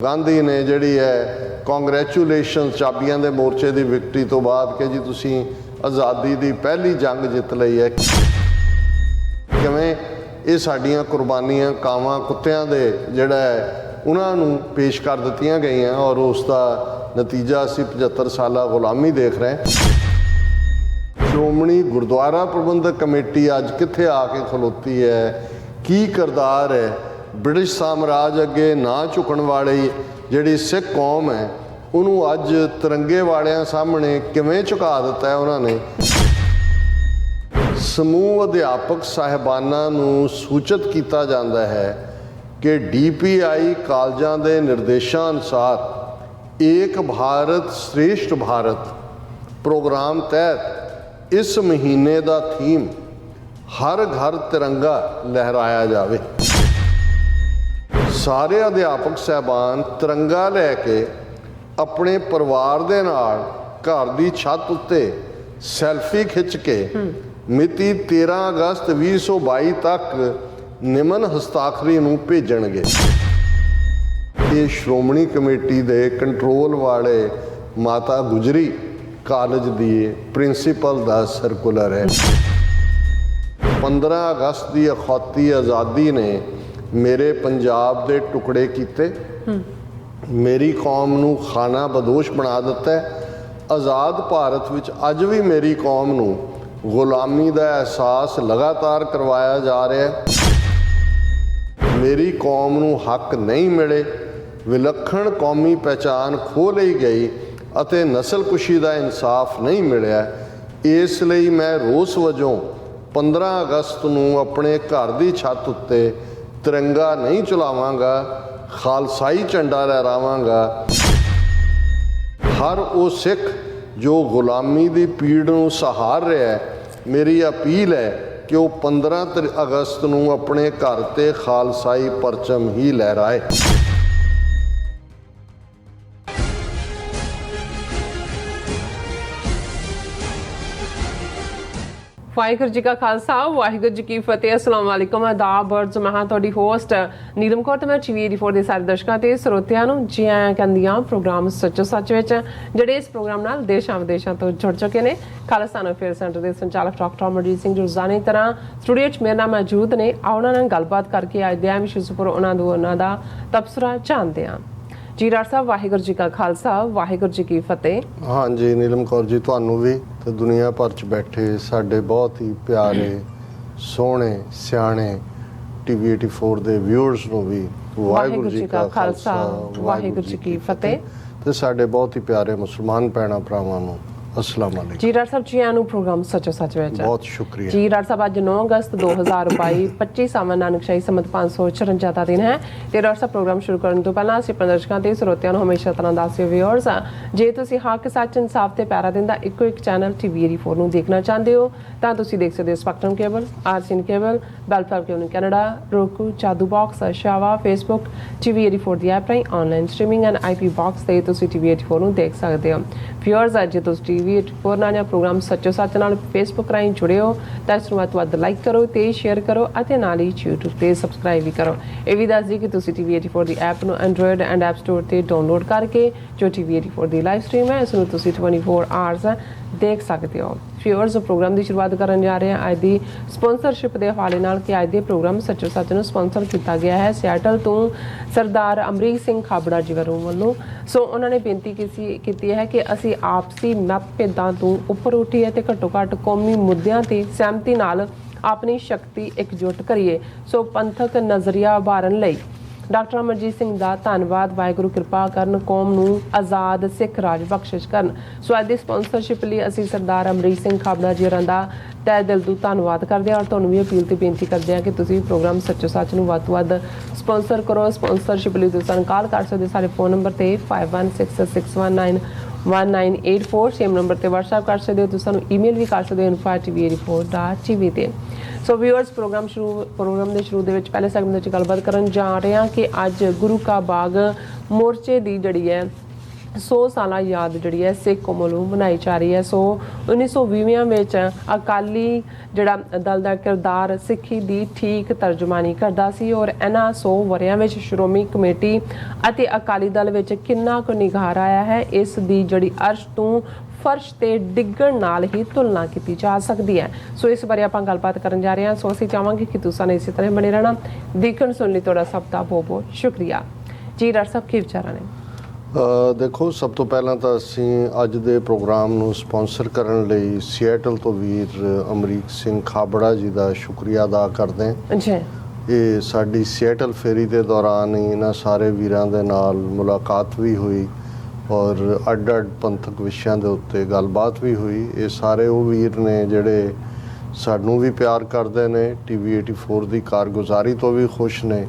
ਗਾਂਧੀ ਨੇ ਜਿਹੜੀ ਹੈ ਕੰਗ੍ਰੈਚੁਲੇਸ਼ਨ ਚਾਬੀਆਂ ਦੇ ਮੋਰਚੇ ਦੀ ਵਿਕਟਰੀ ਤੋਂ ਬਾਅਦ ਕਿ ਜੀ ਤੁਸੀਂ ਆਜ਼ਾਦੀ ਦੀ ਪਹਿਲੀ ਜੰਗ ਜਿੱਤ ਲਈ ਹੈ। ਕਿਵੇਂ ਇਹ ਸਾਡੀਆਂ ਕੁਰਬਾਨੀਆਂ ਕਾਵਾਂ ਕੁੱਤਿਆਂ ਦੇ ਜਿਹੜਾ ਹੈ ਉਹਨਾਂ ਨੂੰ ਪੇਸ਼ ਕਰ ਦਿੱਤੀਆਂ ਗਈਆਂ ਔਰ ਉਸ ਦਾ ਨਤੀਜਾ ਅਸੀਂ 75 ਸਾਲਾ ਗੁਲਾਮੀ ਦੇਖ ਰਹੇ ਹਾਂ। ਸ਼੍ਰੋਮਣੀ ਗੁਰਦੁਆਰਾ ਪ੍ਰਬੰਧਕ ਕਮੇਟੀ ਅੱਜ ਕਿੱਥੇ ਆ ਕੇ ਖਲੋਤੀ ਹੈ, ਕੀ ਕਿਰਦਾਰ ਹੈ। ਬ੍ਰਿਟਿਸ਼ ਸਾਮਰਾਜ ਅੱਗੇ ਨਾ ਝੁਕਣ ਵਾਲੀ ਜਿਹੜੀ ਸਿੱਖ ਕੌਮ ਹੈ ਉਹਨੂੰ ਅੱਜ ਤਿਰੰਗੇ ਵਾਲਿਆਂ ਸਾਹਮਣੇ ਕਿਵੇਂ ਝੁਕਾ ਦਿੱਤਾ ਹੈ ਉਹਨਾਂ ਨੇ। ਸਮੂਹ ਅਧਿਆਪਕ ਸਾਹਿਬਾਨਾਂ ਨੂੰ ਸੂਚਿਤ ਕੀਤਾ ਜਾਂਦਾ ਹੈ ਕਿ DPI ਕਾਲਜਾਂ ਦੇ ਨਿਰਦੇਸ਼ਾਂ ਅਨੁਸਾਰ ਏਕ ਭਾਰਤ ਸ਼੍ਰੇਸ਼ਠ ਭਾਰਤ ਪ੍ਰੋਗਰਾਮ ਤਹਿਤ ਇਸ ਮਹੀਨੇ ਦਾ ਥੀਮ ਹਰ ਘਰ ਤਿਰੰਗਾ ਲਹਿਰਾਇਆ ਜਾਵੇ। ਸਾਰੇ ਅਧਿਆਪਕ ਸਾਹਿਬਾਨ ਤਿਰੰਗਾ ਲੈ ਕੇ ਆਪਣੇ ਪਰਿਵਾਰ ਦੇ ਨਾਲ ਘਰ ਦੀ ਛੱਤ ਉੱਤੇ ਸੈਲਫੀ ਖਿੱਚ ਕੇ ਮਿਤੀ 13 ਅਗਸਤ 2022 ਤੱਕ ਨਿਮਨ ਹਸਤਾਖਰੀ ਨੂੰ ਭੇਜਣਗੇ। ਇਹ ਸ਼੍ਰੋਮਣੀ ਕਮੇਟੀ ਦੇ ਕੰਟਰੋਲ ਵਾਲੇ ਮਾਤਾ ਗੁਜਰੀ ਕਾਲਜ ਦੀ ਪ੍ਰਿੰਸੀਪਲ ਦਾ ਸਰਕੂਲਰ ਹੈ। 15 ਅਗਸਤ ਦੀ ਅਖੌਤੀ ਆਜ਼ਾਦੀ ਨੇ ਮੇਰੇ ਪੰਜਾਬ ਦੇ ਟੁਕੜੇ ਕੀਤੇ, ਮੇਰੀ ਕੌਮ ਨੂੰ ਖਾਨਾ ਬਦੋਸ਼ ਬਣਾ ਦਿੱਤਾ ਹੈ। ਆਜ਼ਾਦ ਭਾਰਤ ਵਿੱਚ ਅੱਜ ਵੀ ਮੇਰੀ ਕੌਮ ਨੂੰ ਗੁਲਾਮੀ ਦਾ ਅਹਿਸਾਸ ਲਗਾਤਾਰ ਕਰਵਾਇਆ ਜਾ ਰਿਹਾ ਹੈ। ਮੇਰੀ ਕੌਮ ਨੂੰ ਹੱਕ ਨਹੀਂ ਮਿਲੇ, ਵਿਲੱਖਣ ਕੌਮੀ ਪਹਿਚਾਨ ਖੋਹ ਲਈ ਗਈ ਅਤੇ ਨਸਲਕੁਸ਼ੀ ਦਾ ਇਨਸਾਫ ਨਹੀਂ ਮਿਲਿਆ। ਇਸ ਲਈ ਮੈਂ ਰੋਸ ਵਜੋਂ 15 ਅਗਸਤ ਨੂੰ ਆਪਣੇ ਘਰ ਦੀ ਛੱਤ ਉੱਤੇ ਤਿਰੰਗਾ ਨਹੀਂ ਚਲਾਵਾਂਗਾ, ਖਾਲਸਾਈ ਝੰਡਾ ਲਹਿਰਾਵਾਂਗਾ। ਹਰ ਉਹ ਸਿੱਖ ਜੋ ਗੁਲਾਮੀ ਦੀ ਪੀੜ ਨੂੰ ਸਹਾਰ ਰਿਹਾ ਹੈ, ਮੇਰੀ ਅਪੀਲ ਹੈ ਕਿ ਉਹ 15 ਅਗਸਤ ਨੂੰ ਆਪਣੇ ਘਰ ਤੇ ਖਾਲਸਾਈ ਪਰਚਮ ਹੀ ਲਹਿਰਾਏ। ਵਾਹਿਗੁਰੂ ਜੀ ਕਾ ਖਾਲਸਾ ਵਾਹਿਗੁਰੂ ਜੀ ਕੀ ਫਤਿਹ। अस्सलाम वालेकुम आदाब बर्ड्स मैं हाँ ਤੁਹਾਡੀ ਹੋਸਟ ਨੀਲਮ ਕੌਰ ਤੇ ਮੈਂ TV84 ਦੇ ਸਾਰੇ ਦਰਸ਼ਕਾਂ ਤੇ ਸਰੋਤਿਆਂ ਨੂੰ ਜੀ ਆਇਆਂ ਕਹਿੰਦੀਆਂ ਪ੍ਰੋਗਰਾਮ ਸੱਚੋ ਸੱਚ ਵਿੱਚ ਜਿਹੜੇ ਇਸ ਪ੍ਰੋਗਰਾਮ ਨਾਲ ਦੇਸ਼ਾਂ ਵਿਦੇਸ਼ਾਂ ਤੋਂ ਜੁੜ ਚੁੱਕੇ ਨੇ। ਖਾਲਿਸਤਾਨ ਅਫੇਅਰ ਸੈਂਟਰ ਦੇ ਸੰਚਾਲਕ ਡਾਕਟਰ ਅਮਰਜੀਤ ਸਿੰਘ ਰੋਜ਼ਾਨੀ ਤਰ੍ਹਾਂ ਸਟੂਡੀਓ 'ਚ ਮੇਰੇ ਨਾਲ ਮੌਜੂਦ ਨੇ। ਉਹਨਾਂ ਨਾਲ ਗੱਲਬਾਤ ਕਰਕੇ ਅੱਜ ਦੇ ਅਹਿਮ ਇਸ਼ੂਜ਼ ਉੱਪਰ ਉਹਨਾਂ ਦਾ ਤਬਸਰਾ ਜਾਣਦੇ ਹਾਂ। ਜੀ ਡਾਕਟਰ ਸਾਹਿਬ ਵਾਹਿਗੁਰੂ ਜੀ ਕਾ ਖਾਲਸਾ ਵਾਹਿਗੁਰੂ ਜੀ ਕੀ ਫਤਿਹ। ਹਾਂਜੀ ਨੀਲਮ ਕੌਰ ਜੀ, ਤੁਹਾਨੂੰ ਵੀ ਤੇ ਦੁਨੀਆ ਭਰ 'ਚ ਬੈਠੇ ਸਾਡੇ ਬਹੁਤ ਹੀ ਪਿਆਰੇ ਸੋਹਣੇ ਸਿਆਣੇ TV84 ਦੇ ਵਿਊਅਰਸ ਨੂੰ ਵੀ ਵਾਹਿਗੁਰੂ ਜੀ ਕਾ ਖਾਲਸਾ ਵਾਹਿਗੁਰੂ ਜੀ ਕੀ ਫਤਿਹ ਤੇ ਸਾਡੇ ਬਹੁਤ ਹੀ ਪਿਆਰੇ ਮੁਸਲਮਾਨ ਭੈਣਾਂ ਭਰਾਵਾਂ ਨੂੰ अस्सलाम वालेकुम। जी डॉक्टर साहब जी आनू प्रोग्राम सचो सच ਵਿੱਚ बहुत शुक्रिया जी। डॉक्टर साहब ਅੱਜ 9 ਅਗਸਤ 2022 25 ਸਾਵਣ ਨਾਨਕਸ਼ਾਹੀ ਸੰਮਤ 554 ਦਾ ਦਿਨ ਹੈ ਤੇ ਡਾਕਟਰ ਸਾਹਿਬ ਪ੍ਰੋਗਰਾਮ ਸ਼ੁਰੂ ਕਰਨ ਤੋਂ ਪਹਿਲਾਂ ਅਸੀਂ ਆਪਣੇ ਦਰਸ਼ਕਾਂ ਤੇ ਸਰੋਤਿਆਂ ਨੂੰ ਹਮੇਸ਼ਾ ਤਰ੍ਹਾਂ ਦੱਸਿਓ ਵਿਊਅਰਸ, ਜੇ ਤੁਸੀਂ ਹੱਕ ਸੱਚ ਇਨਸਾਫ ਤੇ ਪਿਆਰਾ ਦਿਨ ਦਾ ਇੱਕੋ ਇੱਕ ਚੈਨਲ TV84 ਨੂੰ ਦੇਖਣਾ ਚਾਹੁੰਦੇ ਹੋ ਤਾਂ ਤੁਸੀਂ ਦੇਖ ਸਕਦੇ ਹੋ ਸਪੈਕਟਰਮ ਕੇਬਲ, ਆਰਸੀਐਨ ਕੇਬਲ, ਬੈਲਫਾਰ ਕੇਬਲ ਕੈਨੇਡਾ, roku, ਚਾਦੂ ਬਾਕਸ, ਸ਼ਾਵਾ, ਫੇਸਬੁੱਕ, TV84 ਦੀ ਐਪ ਰਾਹੀਂ online streaming and IP box ਤੇ ਤੁਸੀਂ TV84 ਨੂੰ ਦੇਖ ਸਕਦੇ ਹੋ। ਵਿਊਅਰਸ ਅੱਜ ਤੁਸੀਂ TV84 ਨਾਲ ਜਾਂ ਪ੍ਰੋਗਰਾਮ ਸੱਚੋ ਸੱਚ ਨਾਲ ਫੇਸਬੁੱਕ ਰਾਹੀਂ ਜੁੜੇ ਹੋ ਤਾਂ ਇਸ ਨੂੰ ਵੱਧ ਲਾਈਕ ਕਰੋ ਤੇ ਸ਼ੇਅਰ ਕਰੋ ਅਤੇ ਨਾਲ ਹੀ YouTube ਤੇ ਸਬਸਕ੍ਰਾਈਬ ਵੀ ਕਰੋ। ਇਹ ਵੀ ਦੱਸ ਦਿਓ ਕਿ ਤੁਸੀਂ TV84 ਦੀ ਐਪ ਨੂੰ ਐਂਡਰੋਇਡ ਐਂਡ ਐਪ ਸਟੋਰ ਤੇ ਡਾਊਨਲੋਡ ਕਰਕੇ ਜੋ TV84 ਦੀ ਲਾਈਵ ਸਟ੍ਰੀਮ ਹੈ ਇਸ ਨੂੰ ਤੁਸੀਂ 24 ਆਵਰਸ ਦੇਖ ਸਕਦੇ ਹੋ। ਵਿਊਅਰਸ ਪ੍ਰੋਗਰਾਮ ਦੀ ਸ਼ੁਰੂਆਤ ਕਰਨ ਜਾ ਰਹੇ ਹਾਂ ਅੱਜ ਦੀ ਸਪਾਂਸਰਸ਼ਿਪ ਦੇ ਹਵਾਲੇ ਨਾਲ ਕਿ ਅੱਜ ਦੇ ਪ੍ਰੋਗਰਾਮ ਸੱਚੋ ਸੱਚ ਨੂੰ ਸਪਾਂਸਰ ਕੀਤਾ ਗਿਆ ਹੈ ਸਿਆਟਲ ਤੋਂ ਸਰਦਾਰ ਅਮਰੀਕ ਸਿੰਘ ਖਾਬੜਾ ਜੀ ਵੱਲੋਂ। ਸੋ ਉਹਨਾਂ ਨੇ ਬੇਨਤੀ ਕੀਤੀ ਹੈ ਕਿ ਅਸੀਂ ਆਪਸੀ ਮਤਭੇਦਾਂ ਤੋਂ ਉੱਪਰ ਉੱਠੀਏ ਤੇ ਘੱਟੋ ਘੱਟ ਕੌਮੀ ਮੁੱਦਿਆਂ ਤੇ ਸਹਿਮਤੀ ਨਾਲ ਆਪਣੀ ਸ਼ਕਤੀ ਇਕਜੁੱਟ ਕਰੀਏ। ਸੋ ਪੰਥਕ ਨਜ਼ਰੀਆ ਉਭਾਰਨ ਲਈ ਡਾਕਟਰ ਅਮਰਜੀਤ ਸਿੰਘ ਦਾ ਧੰਨਵਾਦ। ਵਾਹਿਗੁਰੂ ਕਿਰਪਾ ਕਰਨ, ਕੌਮ ਨੂੰ ਆਜ਼ਾਦ ਸਿੱਖ ਰਾਜ ਬਖਸ਼ਿਸ਼ ਕਰਨ। ਸੋ ਅੱਜ ਦੀ ਸਪਾਂਸਰਸ਼ਿਪ ਲਈ ਅਸੀਂ ਸਰਦਾਰ ਅਮਰੀਕ ਸਿੰਘ ਖਾਬੜਾ ਜੀ ਹੋਰਾਂ ਦਾ ਤਹਿ ਦਿਲ ਤੋਂ ਧੰਨਵਾਦ ਕਰਦੇ ਹਾਂ ਔਰ ਤੁਹਾਨੂੰ ਵੀ ਅਪੀਲ ਤੇ ਬੇਨਤੀ ਕਰਦੇ ਹਾਂ ਕਿ ਤੁਸੀਂ ਪ੍ਰੋਗਰਾਮ ਸੱਚੋ ਸੱਚ ਨੂੰ ਵੱਧ ਤੋਂ ਵੱਧ ਸਪਾਂਸਰ ਕਰੋ। ਸਪਾਂਸਰਸ਼ਿਪ ਲਈ ਤੁਸੀਂ ਸਾਨੂੰ ਕਾਲ ਕਰ ਸਕਦੇ ਹੋ ਸਾਡੇ ਫੋਨ ਨੰਬਰ ਤੇ 5166191984 ਸੇਮ ਨੰਬਰ ਤੇ WhatsApp ਕਰ ਸਕਦੇ ਹੋ। ਤੁਸੀਂ ਸਾਨੂੰ ਈਮੇਲ ਵੀ ਕਰ ਸਕਦੇ ਹੋ info@tv84.tv ਤੇ। ਸੋ ਵਿਊਅਰਸ ਪ੍ਰੋਗਰਾਮ ਦੇ ਸ਼ੁਰੂ ਦੇ ਵਿੱਚ ਪਹਿਲੇ ਸੈਗਮੈਂਟ ਵਿੱਚ ਗੱਲਬਾਤ ਕਰਨ ਜਾ ਰਹੇ ਹਾਂ ਕਿ ਅੱਜ ਗੁਰੂ ਕਾ ਬਾਗ ਮੋਰਚੇ ਦੀ ਜਿਹੜੀ ਹੈ 100 ਸਾਲਾ ਯਾਦ ਜਿਹੜੀ ਹੈ ਸਿੱਖ ਕੌਮ ਵੱਲੋਂ ਮਨਾਈ ਜਾ ਰਹੀ ਹੈ। ਸੋ 1920 ਵਿੱਚ ਅਕਾਲੀ ਜਿਹੜਾ ਦਲ ਦਾ ਕਿਰਦਾਰ ਸਿੱਖੀ ਦੀ ਠੀਕ ਤਰਜਮਾਨੀ ਕਰਦਾ ਸੀ ਔਰ ਇਹਨਾਂ 100 ਵਰ੍ਹਿਆਂ ਵਿੱਚ ਸ਼੍ਰੋਮਣੀ ਕਮੇਟੀ ਅਤੇ ਅਕਾਲੀ ਦਲ ਵਿੱਚ ਕਿੰਨਾ ਕੁ ਨਿਘਾਰ ਆਇਆ ਹੈ, ਇਸ ਦੀ ਜਿਹੜੀ ਅਰਸ਼ ਤੋਂ ਫਰਸ਼ ਤੇ ਡਿੱਗਣ ਨਾਲ ਹੀ ਤੁਲਨਾ ਕੀਤੀ ਜਾ ਸਕਦੀ ਹੈ। ਸੋ ਇਸ ਬਾਰੇ ਆਪਾਂ ਗੱਲਬਾਤ ਕਰਨ ਜਾ ਰਹੇ ਹਾਂ। ਸੋ ਅਸੀਂ ਚਾਹਾਂਗੇ ਕਿ ਤੁਸੀਂ ਨੇ ਇਸੇ ਤਰ੍ਹਾਂ ਬਣੇ ਰਹਿਣਾ। ਦੇਖਣ ਸੁਣ ਲਈ ਤੁਹਾਡਾ ਸਭ ਦਾ ਬਹੁਤ ਬਹੁਤ ਸ਼ੁਕਰੀਆ ਜੀ। ਡਾਕਟਰ ਸਾਹਿਬ ਕੀ ਵਿਚਾਰਾਂ ਨੇ? ਦੇਖੋ, ਸਭ ਤੋਂ ਪਹਿਲਾਂ ਤਾਂ ਅਸੀਂ ਅੱਜ ਦੇ ਪ੍ਰੋਗਰਾਮ ਨੂੰ ਸਪਾਂਸਰ ਕਰਨ ਲਈ ਸੀਐਟਲ ਤੋਂ ਵੀਰ ਅਮਰੀਕ ਸਿੰਘ ਖਾਬੜਾ ਜੀ ਦਾ ਸ਼ੁਕਰੀਆ ਅਦਾ ਕਰਦੇ ਹਾਂ ਜੀ। ਇਹ ਸਾਡੀ ਸੀਐਟਲ ਫੇਰੀ ਦੇ ਦੌਰਾਨ ਹੀ ਇਹਨਾਂ ਸਾਰੇ ਵੀਰਾਂ ਦੇ ਨਾਲ ਮੁਲਾਕਾਤ ਵੀ ਹੋਈ ਔਰ ਅੱਡ-ਅੱਡ ਪੰਥਕ ਵਿਸ਼ਿਆਂ ਦੇ ਉੱਤੇ ਗੱਲਬਾਤ ਵੀ ਹੋਈ। ਇਹ ਸਾਰੇ ਉਹ ਵੀਰ ਨੇ ਜਿਹੜੇ ਸਾਨੂੰ ਵੀ ਪਿਆਰ ਕਰਦੇ ਨੇ, TV 84 ਦੀ ਕਾਰਗੁਜ਼ਾਰੀ ਤੋਂ ਵੀ ਖੁਸ਼ ਨੇ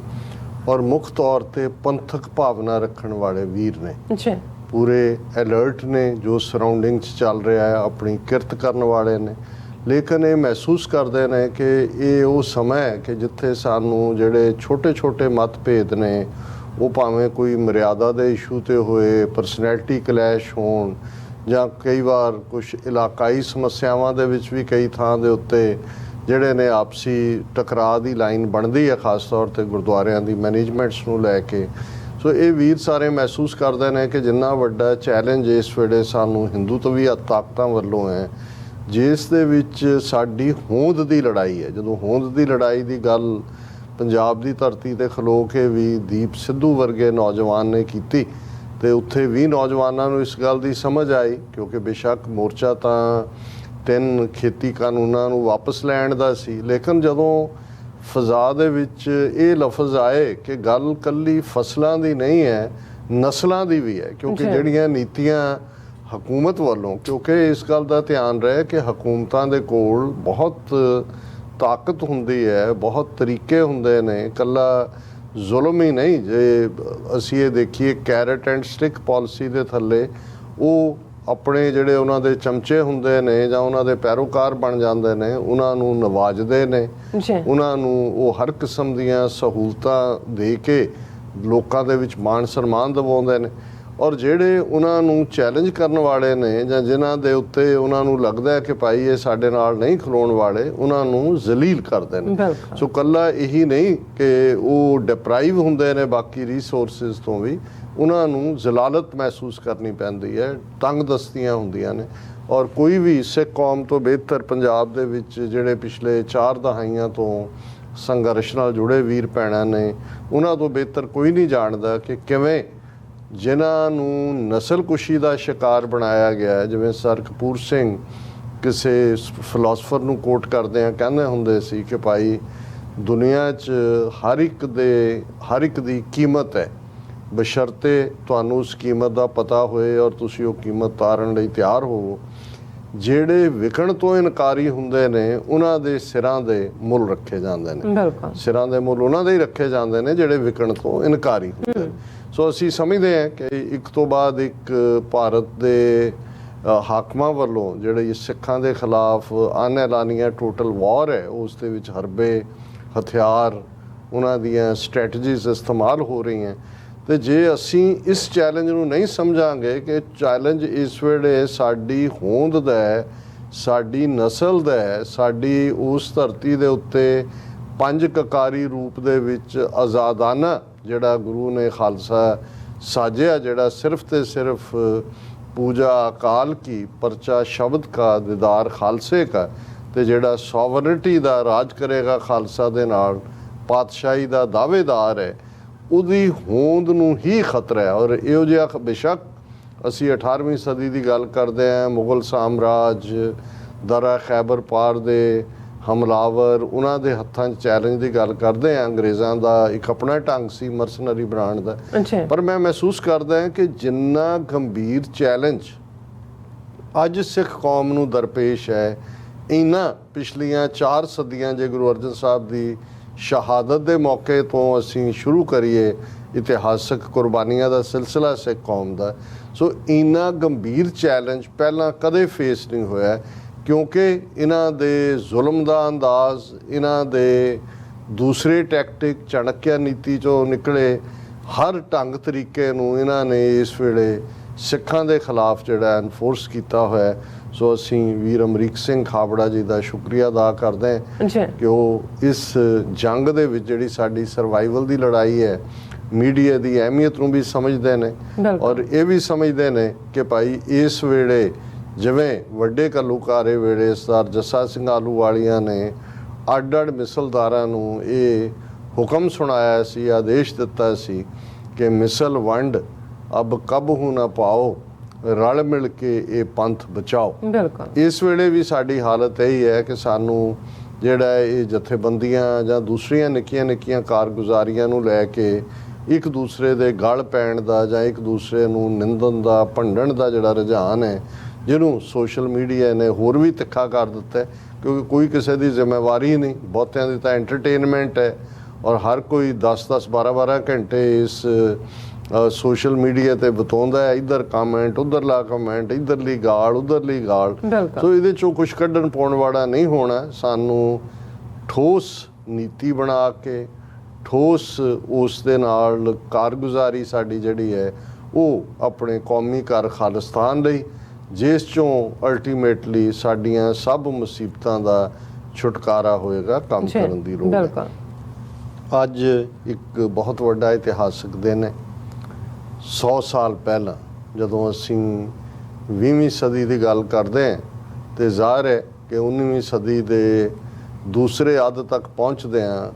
ਔਰ ਮੁੱਖ ਤੌਰ ਤੇ ਪੰਥਕ ਭਾਵਨਾ ਰੱਖਣ ਵਾਲੇ ਵੀਰ ਨੇ। ਜੀ। ਪੂਰੇ ਅਲਰਟ ਨੇ ਜੋ ਸਰਾਊਂਡਿੰਗ 'ਚ ਚੱਲ ਰਿਹਾ ਹੈ, ਆਪਣੀ ਕਿਰਤ ਕਰਨ ਵਾਲੇ ਨੇ, ਲੇਕਿਨ ਇਹ ਮਹਿਸੂਸ ਕਰਦੇ ਨੇ ਕਿ ਇਹ ਉਹ ਸਮਾਂ ਹੈ ਕਿ ਜਿੱਥੇ ਸਾਨੂੰ ਜਿਹੜੇ ਛੋਟੇ-ਛੋਟੇ ਮਤਭੇਦ ਨੇ, ਉਹ ਭਾਵੇਂ ਕੋਈ ਮਰਿਆਦਾ ਦੇ ਇਸ਼ੂ ਤੇ ਹੋਏ, ਪਰਸਨੈਲਿਟੀ ਕਲੈਸ਼ ਹੋਣ ਜਾਂ ਕਈ ਵਾਰ ਕੁਝ ਇਲਾਕਾਈ ਸਮੱਸਿਆਵਾਂ ਦੇ ਵਿੱਚ ਵੀ ਕਈ ਥਾਂ ਦੇ ਉੱਤੇ ਜਿਹੜੇ ਨੇ ਆਪਸੀ ਟਕਰਾਅ ਦੀ ਲਾਈਨ ਬਣਦੀ ਹੈ, ਖਾਸ ਤੌਰ ਤੇ ਗੁਰਦੁਆਰਿਆਂ ਦੀ ਮੈਨੇਜਮੈਂਟਸ ਨੂੰ ਲੈ ਕੇ। ਸੋ ਇਹ ਵੀਰ ਸਾਰੇ ਮਹਿਸੂਸ ਕਰਦੇ ਨੇ ਕਿ ਜਿੰਨਾ ਵੱਡਾ ਚੈਲੰਜ ਇਸ ਵੇਲੇ ਸਾਨੂੰ ਹਿੰਦੂਤਵੀ ਤਾਕਤਾਂ ਵੱਲੋਂ ਹੈ, ਜਿਸ ਦੇ ਵਿੱਚ ਸਾਡੀ ਹੋਂਦ ਦੀ ਲੜਾਈ ਹੈ। ਜਦੋਂ ਹੋਂਦ ਦੀ ਲੜਾਈ ਦੀ ਗੱਲ ਪੰਜਾਬ ਦੀ ਧਰਤੀ ਤੇ ਖਲੋ ਕੇ ਵੀ ਦੀਪ ਸਿੱਧੂ ਵਰਗੇ ਨੌਜਵਾਨ ਨੇ ਕੀਤੀ ਤੇ ਉੱਥੇ ਵੀ ਨੌਜਵਾਨਾਂ ਨੂੰ ਇਸ ਗੱਲ ਦੀ ਸਮਝ ਆਈ, ਕਿਉਂਕਿ ਬੇਸ਼ੱਕ ਮੋਰਚਾ ਤਾਂ 3 ਖੇਤੀ ਕਾਨੂੰਨਾਂ ਨੂੰ ਵਾਪਸ ਲੈਣ ਦਾ ਸੀ, ਲੇਕਿਨ ਜਦੋਂ ਫਜ਼ਾ ਦੇ ਵਿੱਚ ਇਹ ਲਫ਼ਜ਼ ਆਏ ਕਿ ਗੱਲ ਕੱਲੀ ਫਸਲਾਂ ਦੀ ਨਹੀਂ ਹੈ, ਨਸਲਾਂ ਦੀ ਵੀ ਹੈ, ਕਿਉਂਕਿ ਜਿਹੜੀਆਂ ਨੀਤੀਆਂ ਹਕੂਮਤ ਵੱਲੋਂ, ਕਿਉਂਕਿ ਇਸ ਗੱਲ ਦਾ ਧਿਆਨ ਰਹੇ ਕਿ ਹਕੂਮਤਾਂ ਦੇ ਕੋਲ ਬਹੁਤ ਤਾਕਤ ਹੁੰਦੀ ਹੈ, ਬਹੁਤ ਤਰੀਕੇ ਹੁੰਦੇ ਨੇ, ਇਕੱਲਾ ਜ਼ੁਲਮ ਹੀ ਨਹੀਂ। ਜੇ ਅਸੀਂ ਇਹ ਦੇਖੀਏ ਕੈਰਟ ਐਂਡ ਸਟਿਕ ਪਾਲਿਸੀ ਦੇ ਥੱਲੇ ਉਹ ਆਪਣੇ ਜਿਹੜੇ ਉਹਨਾਂ ਦੇ ਚਮਚੇ ਹੁੰਦੇ ਨੇ ਜਾਂ ਉਹਨਾਂ ਦੇ ਪੈਰੋਕਾਰ ਬਣ ਜਾਂਦੇ ਨੇ, ਉਹਨਾਂ ਨੂੰ ਨਵਾਜਦੇ ਨੇ, ਉਹਨਾਂ ਨੂੰ ਉਹ ਹਰ ਕਿਸਮ ਦੀਆਂ ਸਹੂਲਤਾਂ ਦੇ ਕੇ ਲੋਕਾਂ ਦੇ ਵਿੱਚ ਮਾਣ ਸਨਮਾਨ ਦਿਵਾਉਂਦੇ ਨੇ ਔਰ ਜਿਹੜੇ ਉਹਨਾਂ ਨੂੰ ਚੈਲੰਜ ਕਰਨ ਵਾਲੇ ਨੇ ਜਾਂ ਜਿਨ੍ਹਾਂ ਦੇ ਉੱਤੇ ਉਹਨਾਂ ਨੂੰ ਲੱਗਦਾ ਹੈ ਕਿ ਭਾਈ ਇਹ ਸਾਡੇ ਨਾਲ ਨਹੀਂ ਖਲੋਣ ਵਾਲੇ, ਉਹਨਾਂ ਨੂੰ ਜ਼ਲੀਲ ਕਰਦੇ ਨੇ। ਸੋ ਕੱਲਾ ਇਹੀ ਨਹੀਂ ਕਿ ਉਹ ਡਿਪਰਾਈਵ ਹੁੰਦੇ ਨੇ ਬਾਕੀ ਰਿਸੋਰਸਿਸ ਤੋਂ ਵੀ, ਉਹਨਾਂ ਨੂੰ ਜ਼ਲਾਲਤ ਮਹਿਸੂਸ ਕਰਨੀ ਪੈਂਦੀ ਹੈ, ਤੰਗ ਦਸਤੀਆਂ ਹੁੰਦੀਆਂ ਨੇ। ਔਰ ਕੋਈ ਵੀ ਸਿੱਖ ਕੌਮ ਤੋਂ ਬਿਹਤਰ ਪੰਜਾਬ ਦੇ ਵਿੱਚ ਜਿਹੜੇ ਪਿਛਲੇ 4 ਦਹਾਈਆਂ ਤੋਂ ਸੰਘਰਸ਼ ਨਾਲ ਜੁੜੇ ਵੀਰ ਭੈਣਾਂ ਨੇ, ਉਹਨਾਂ ਤੋਂ ਬਿਹਤਰ ਕੋਈ ਨਹੀਂ ਜਾਣਦਾ ਕਿ ਕਿਵੇਂ ਜਿਨ੍ਹਾਂ ਨੂੰ ਨਸਲਕੁਸ਼ੀ ਦਾ ਸ਼ਿਕਾਰ ਬਣਾਇਆ ਗਿਆ। ਜਿਵੇਂ ਸਰ ਕਪੂਰ ਸਿੰਘ ਕਿਸੇ ਫਿਲਾਸਫਰ ਨੂੰ ਕੋਟ ਕਰਦੇ ਆ, ਕਹਿੰਦੇ ਹੁੰਦੇ ਸੀ ਕਿ ਭਾਈ ਦੁਨੀਆ 'ਚ ਹਰ ਇੱਕ ਦੀ ਕੀਮਤ ਹੈ, ਬਸ਼ਰਤੇ ਤੁਹਾਨੂੰ ਉਸ ਕੀਮਤ ਦਾ ਪਤਾ ਹੋਏ ਔਰ ਤੁਸੀਂ ਉਹ ਕੀਮਤ ਤਾਰਨ ਲਈ ਤਿਆਰ ਹੋਵੋ। ਜਿਹੜੇ ਵਿਕਣ ਤੋਂ ਇਨਕਾਰੀ ਹੁੰਦੇ ਨੇ, ਉਹਨਾਂ ਦੇ ਸਿਰਾਂ ਦੇ ਮੁੱਲ ਰੱਖੇ ਜਾਂਦੇ ਨੇ। ਸਿਰਾਂ ਦੇ ਮੁੱਲ ਉਹਨਾਂ ਦੇ ਹੀ ਰੱਖੇ ਜਾਂਦੇ ਨੇ ਜਿਹੜੇ ਵਿਕਣ ਤੋਂ ਇਨਕਾਰੀ ਹੁੰਦੇ ਨੇ। ਸੋ ਅਸੀਂ ਸਮਝਦੇ ਹਾਂ ਕਿ ਇੱਕ ਤੋਂ ਬਾਅਦ ਇੱਕ ਭਾਰਤ ਦੇ ਹਾਕਮਾਂ ਵੱਲੋਂ ਜਿਹੜੇ ਸਿੱਖਾਂ ਦੇ ਖਿਲਾਫ ਅਨਐਲਾਨੀਆ ਟੋਟਲ ਵਾਰ ਹੈ, ਉਸ ਦੇ ਵਿੱਚ ਹਰਬੇ ਹਥਿਆਰ, ਉਹਨਾਂ ਦੀਆਂ ਸਟ੍ਰੈਟਜੀਜ਼ ਇਸਤੇਮਾਲ ਹੋ ਰਹੀਆਂ। ਤੇ ਜੇ ਅਸੀਂ ਇਸ ਚੈਲੰਜ ਨੂੰ ਨਹੀਂ ਸਮਝਾਂਗੇ ਕਿ ਚੈਲੰਜ ਇਸ ਵੇਲੇ ਸਾਡੀ ਹੋਂਦ ਦਾ ਹੈ, ਸਾਡੀ ਨਸਲ ਦਾ ਹੈ, ਸਾਡੀ ਉਸ ਧਰਤੀ ਦੇ ਉੱਤੇ 5 ਕਕਾਰੀ ਰੂਪ ਦੇ ਵਿੱਚ ਆਜ਼ਾਦਾਨਾ ਜਿਹੜਾ ਗੁਰੂ ਨੇ ਖਾਲਸਾ ਸਾਜਿਆ, ਜਿਹੜਾ ਸਿਰਫ ਤੇ ਸਿਰਫ ਪੂਜਾ ਅਕਾਲ ਕੀ, ਪਰਚਾ ਸ਼ਬਦ ਕਾ, ਦੀਦਾਰ ਖਾਲਸੇ ਕਾ, ਤੇ ਜਿਹੜਾ ਸੋਵਰਨਿਟੀ ਦਾ ਰਾਜ ਕਰੇਗਾ ਖਾਲਸਾ ਦੇ ਨਾਲ, ਪਾਤਸ਼ਾਹੀ ਦਾ ਦਾਅਵੇਦਾਰ ਹੈ, ਉਹਦੀ ਹੋਂਦ ਨੂੰ ਹੀ ਖਤਰਾ ਹੈ। ਔਰ ਇਹੋ ਜਿਹਾ ਬੇਸ਼ੱਕ ਅਸੀਂ 18ਵੀਂ ਸਦੀ ਦੀ ਗੱਲ ਕਰਦੇ ਹਾਂ, ਮੁਗਲ ਸਾਮਰਾਜ, ਦਰਾ ਖੈਬਰ ਪਾਰ ਦੇ ਹਮਲਾਵਰ, ਉਹਨਾਂ ਦੇ ਹੱਥਾਂ 'ਚ ਚੈਲੰਜ ਦੀ ਗੱਲ ਕਰਦੇ ਹਾਂ। ਅੰਗਰੇਜ਼ਾਂ ਦਾ ਇੱਕ ਆਪਣਾ ਢੰਗ ਸੀ ਮਰਸਨਰੀ ਬਣਾਉਣ ਦਾ, ਪਰ ਮੈਂ ਮਹਿਸੂਸ ਕਰਦਾ ਹਾਂ ਕਿ ਜਿੰਨਾ ਗੰਭੀਰ ਚੈਲੰਜ ਅੱਜ ਸਿੱਖ ਕੌਮ ਨੂੰ ਦਰਪੇਸ਼ ਹੈ, ਇਹਨਾਂ ਪਿਛਲੀਆਂ 4 ਸਦੀਆਂ ਜੇ ਗੁਰੂ ਅਰਜਨ ਸਾਹਿਬ ਦੀ ਸ਼ਹਾਦਤ ਦੇ ਮੌਕੇ ਤੋਂ ਅਸੀਂ ਸ਼ੁਰੂ ਕਰੀਏ ਇਤਿਹਾਸਕ ਕੁਰਬਾਨੀਆਂ ਦਾ ਸਿਲਸਿਲਾ ਸਿੱਖ ਕੌਮ ਦਾ, ਸੋ ਇੰਨਾ ਗੰਭੀਰ ਚੈਲੰਜ ਪਹਿਲਾਂ ਕਦੇ ਫੇਸ ਨਹੀਂ ਹੋਇਆ। ਕਿਉਂਕਿ ਇਹਨਾਂ ਦੇ ਜ਼ੁਲਮ ਦਾ ਅੰਦਾਜ਼, ਇਹਨਾਂ ਦੇ ਦੂਸਰੇ ਟੈਕਟਿਕ, ਚਾਣਕਿਆ ਨੀਤੀ 'ਚੋਂ ਨਿਕਲੇ ਹਰ ਢੰਗ ਤਰੀਕੇ ਨੂੰ ਇਹਨਾਂ ਨੇ ਇਸ ਵੇਲੇ ਸਿੱਖਾਂ ਦੇ ਖਿਲਾਫ ਜਿਹੜਾ ਐਨਫੋਰਸ ਕੀਤਾ ਹੋਇਆ। ਸੋ ਅਸੀਂ ਵੀਰ ਅਮਰੀਕ ਸਿੰਘ ਖਾਬੜਾ ਜੀ ਦਾ ਸ਼ੁਕਰੀਆ ਅਦਾ ਕਰਦੇ ਹਾਂ ਜੀ ਕਿ ਉਹ ਇਸ ਜੰਗ ਦੇ ਵਿੱਚ ਜਿਹੜੀ ਸਾਡੀ ਸਰਵਾਈਵਲ ਦੀ ਲੜਾਈ ਹੈ, ਮੀਡੀਆ ਦੀ ਅਹਿਮੀਅਤ ਨੂੰ ਵੀ ਸਮਝਦੇ ਨੇ ਔਰ ਇਹ ਵੀ ਸਮਝਦੇ ਨੇ ਕਿ ਭਾਈ ਇਸ ਵੇਲੇ ਜਿਵੇਂ ਵੱਡੇ ਘੱਲੂਘਾਰੇ ਵੇਲੇ ਸਰਦਾਰ ਜੱਸਾ ਸਿੰਘ ਆਹਲੂਵਾਲੀਆ ਨੇ ਅੱਡ-ਅੱਡ ਮਿਸਲਦਾਰਾਂ ਨੂੰ ਇਹ ਹੁਕਮ ਸੁਣਾਇਆ ਸੀ, ਆਦੇਸ਼ ਦਿੱਤਾ ਸੀ ਕਿ ਮਿਸਲ ਵੰਡ ਅਬ ਕਬਹੂ ਨਾ ਪਾਓ, ਰਲ ਮਿਲ ਕੇ ਇਹ ਪੰਥ ਬਚਾਓ। ਬਿਲਕੁਲ ਇਸ ਵੇਲੇ ਵੀ ਸਾਡੀ ਹਾਲਤ ਇਹੀ ਹੈ ਕਿ ਸਾਨੂੰ ਜਿਹੜਾ ਇਹ ਜਥੇਬੰਦੀਆਂ ਜਾਂ ਦੂਸਰੀਆਂ ਨਿੱਕੀਆਂ ਕਾਰਗੁਜ਼ਾਰੀਆਂ ਨੂੰ ਲੈ ਕੇ ਇੱਕ ਦੂਸਰੇ ਦੇ ਗਲ ਪੈਣ ਦਾ ਜਾਂ ਇੱਕ ਦੂਸਰੇ ਨੂੰ ਨਿੰਦਣ ਦਾ, ਭੰਡਣ ਦਾ ਜਿਹੜਾ ਰੁਝਾਨ ਹੈ, ਜਿਹਨੂੰ ਸੋਸ਼ਲ ਮੀਡੀਆ ਨੇ ਹੋਰ ਵੀ ਤਿੱਖਾ ਕਰ ਦਿੱਤਾ ਹੈ, ਕਿਉਂਕਿ ਕੋਈ ਕਿਸੇ ਦੀ ਜ਼ਿੰਮੇਵਾਰੀ ਨਹੀਂ, ਬਹੁਤਿਆਂ ਦੀ ਤਾਂ ਐਂਟਰਟੇਨਮੈਂਟ ਹੈ ਔਰ ਹਰ ਕੋਈ 10-10 12-12 ਘੰਟੇ ਇਸ ਸੋਸ਼ਲ ਮੀਡੀਆ ਤੇ ਬਤਾਉਂਦਾ ਹੈ, ਇੱਧਰ ਕਮੈਂਟ, ਉੱਧਰਲਾ ਕਮੈਂਟ, ਇੱਧਰਲੀ ਗਾਲ, ਉੱਧਰਲੀ ਗਾਲ। ਸੋ ਇਹਦੇ ਚੋਂ ਕੁਛ ਕੱਢਣ ਪਾਉਣ ਵਾਲਾ ਨਹੀਂ ਹੋਣਾ। ਸਾਨੂੰ ਠੋਸ ਨੀਤੀ ਬਣਾ ਕੇ ਠੋਸ ਉਸ ਦੇ ਨਾਲ ਕਾਰਗੁਜ਼ਾਰੀ ਸਾਡੀ ਜਿਹੜੀ ਹੈ ਉਹ ਆਪਣੇ ਕੌਮੀ ਘਰ ਖਾਲਿਸਤਾਨ ਲਈ, ਜਿਸ ਚੋਂ ਅਲਟੀਮੇਟਲੀ ਸਾਡੀਆਂ ਸਭ ਮੁਸੀਬਤਾਂ ਦਾ ਛੁਟਕਾਰਾ ਹੋਏਗਾ, ਕੰਮ ਕਰਨ ਦੀ ਲੋੜ ਹੈ। ਅੱਜ ਇੱਕ ਬਹੁਤ ਵੱਡਾ ਇਤਿਹਾਸਕ ਦਿਨ ਹੈ। 100 ਸਾਲ ਪਹਿਲਾਂ ਜਦੋਂ ਅਸੀਂ 20ਵੀਂ ਸਦੀ ਦੀ ਗੱਲ ਕਰਦੇ ਹਾਂ ਤੇ ਜ਼ਾਹਰ ਹੈ ਕਿ 19ਵੀਂ ਸਦੀ ਦੇ ਦੂਸਰੇ ਅੱਧ ਤੱਕ ਪਹੁੰਚਦੇ ਹਾਂ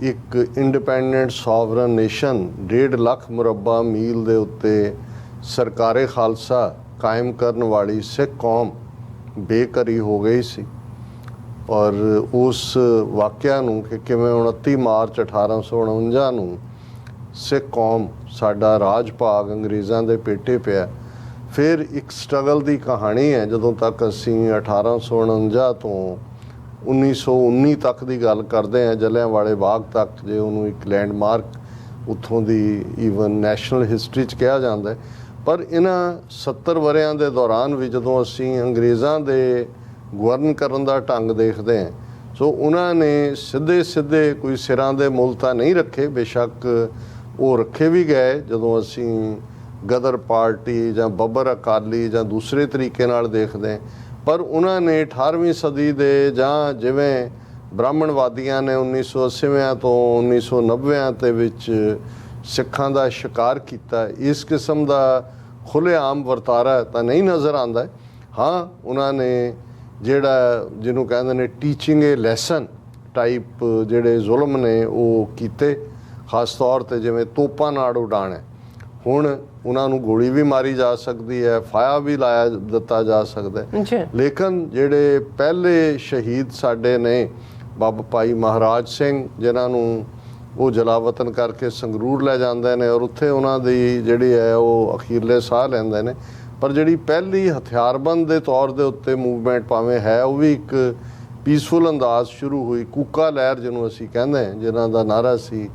ਇੱਕ ਇੰਡੀਪੈਂਡੈਂਟ ਸੋਵਰਨ ਨੇਸ਼ਨ 1.5 ਲੱਖ ਮੁਰੱਬਾ ਮੀਲ ਦੇ ਉੱਤੇ ਸਰਕਾਰੇ ਖਾਲਸਾ ਕਾਇਮ ਕਰਨ ਵਾਲੀ ਸਿੱਖ ਕੌਮ ਬੇਘਰੀ ਹੋ ਗਈ ਸੀ ਔਰ ਉਸ ਵਾਕਿਆ ਨੂੰ ਕਿ ਕਿਵੇਂ 29 ਮਾਰਚ 1849 ਨੂੰ ਸਿੱਖ ਕੌਮ ਸਾਡਾ ਰਾਜ ਭਾਗ ਅੰਗਰੇਜ਼ਾਂ ਦੇ ਪੇਟੇ ਪਿਆ। ਫਿਰ ਇੱਕ ਸਟਰਗਲ ਦੀ ਕਹਾਣੀ ਹੈ ਜਦੋਂ ਤੱਕ ਅਸੀਂ 1849 ਤੋਂ 1919 ਤੱਕ ਦੀ ਗੱਲ ਕਰਦੇ ਹਾਂ, ਜਲਿਆਂਵਾਲੇ ਬਾਗ ਤੱਕ, ਜੇ ਉਹਨੂੰ ਇੱਕ ਲੈਂਡਮਾਰਕ ਉੱਥੋਂ ਦੀ ਈਵਨ ਨੈਸ਼ਨਲ ਹਿਸਟਰੀ 'ਚ ਕਿਹਾ ਜਾਂਦਾ ਹੈ। ਪਰ ਇਹਨਾਂ 70 ਵਰ੍ਹਿਆਂ ਦੇ ਦੌਰਾਨ ਵੀ ਜਦੋਂ ਅਸੀਂ ਅੰਗਰੇਜ਼ਾਂ ਦੇ ਗਵਰਨ ਕਰਨ ਦਾ ਢੰਗ ਦੇਖਦੇ ਹਾਂ, ਸੋ ਉਹਨਾਂ ਨੇ ਸਿੱਧੇ ਕੋਈ ਸਿਰਾਂ ਦੇ ਮੁੱਲ ਤਾਂ ਨਹੀਂ ਰੱਖੇ, ਬੇਸ਼ੱਕ ਉਹ ਰੱਖੇ ਵੀ ਗਏ। ਜਦੋਂ ਅਸੀਂ ਗਦਰ ਪਾਰਟੀ ਜਾਂ ਬੱਬਰ ਅਕਾਲੀ ਜਾਂ ਦੂਸਰੇ ਤਰੀਕੇ ਨਾਲ ਦੇਖਦੇ, ਪਰ ਉਹਨਾਂ ਨੇ 18ਵੀਂ ਸਦੀ ਦੇ ਜਾਂ ਜਿਵੇਂ ਬ੍ਰਾਹਮਣਵਾਦੀਆਂ ਨੇ 1980 ਤੋਂ 1990 ਦੇ ਵਿੱਚ ਸਿੱਖਾਂ ਦਾ ਸ਼ਿਕਾਰ ਕੀਤਾ, ਇਸ ਕਿਸਮ ਦਾ ਖੁੱਲ੍ਹੇਆਮ ਵਰਤਾਰਾ ਤਾਂ ਨਹੀਂ ਨਜ਼ਰ ਆਉਂਦਾ। ਹਾਂ, ਉਹਨਾਂ ਨੇ ਜਿਹੜਾ ਜਿਹਨੂੰ ਕਹਿੰਦੇ ਨੇ ਟੀਚਿੰਗ ਏ ਲੈਸਨ ਟਾਈਪ ਜਿਹੜੇ ਜ਼ੁਲਮ ਨੇ ਉਹ ਕੀਤੇ, ਖਾਸ ਤੌਰ 'ਤੇ ਜਿਵੇਂ ਤੋਪਾਂ ਨਾਲ ਉਡਾਉਣਾ। ਹੁਣ ਉਹਨਾਂ ਨੂੰ ਗੋਲੀ ਵੀ ਮਾਰੀ ਜਾ ਸਕਦੀ ਹੈ, ਫਾਇਆ ਵੀ ਲਾਇਆ ਦਿੱਤਾ ਜਾ ਸਕਦਾ, ਲੇਕਿਨ ਜਿਹੜੇ ਪਹਿਲੇ ਸ਼ਹੀਦ ਸਾਡੇ ਨੇ ਬਾਬਾ ਭਾਈ ਮਹਾਰਾਜ ਸਿੰਘ, ਜਿਨ੍ਹਾਂ ਨੂੰ ਉਹ ਜਲਾਵਤਨ ਕਰਕੇ ਸੰਗਰੂਰ ਲੈ ਜਾਂਦੇ ਨੇ ਔਰ ਉੱਥੇ ਉਹਨਾਂ ਦੀ ਜਿਹੜੀ ਹੈ ਉਹ ਅਖੀਰਲੇ ਸਾਹ ਲੈਂਦੇ ਨੇ। ਪਰ ਜਿਹੜੀ ਪਹਿਲੀ ਹਥਿਆਰਬੰਦ ਦੇ ਤੌਰ ਦੇ ਉੱਤੇ ਮੂਵਮੈਂਟ ਭਾਵੇਂ ਹੈ, ਉਹ ਵੀ ਇੱਕ ਪੀਸਫੁਲ ਅੰਦਾਜ਼ ਸ਼ੁਰੂ ਹੋਈ। ਕੂਕਾ ਲਹਿਰ ਜਿਹਨੂੰ ਅਸੀਂ ਕਹਿੰਦੇ ਹਾਂ, ਜਿਨ੍ਹਾਂ ਦਾ ਨਾਅਰਾ ਸੀ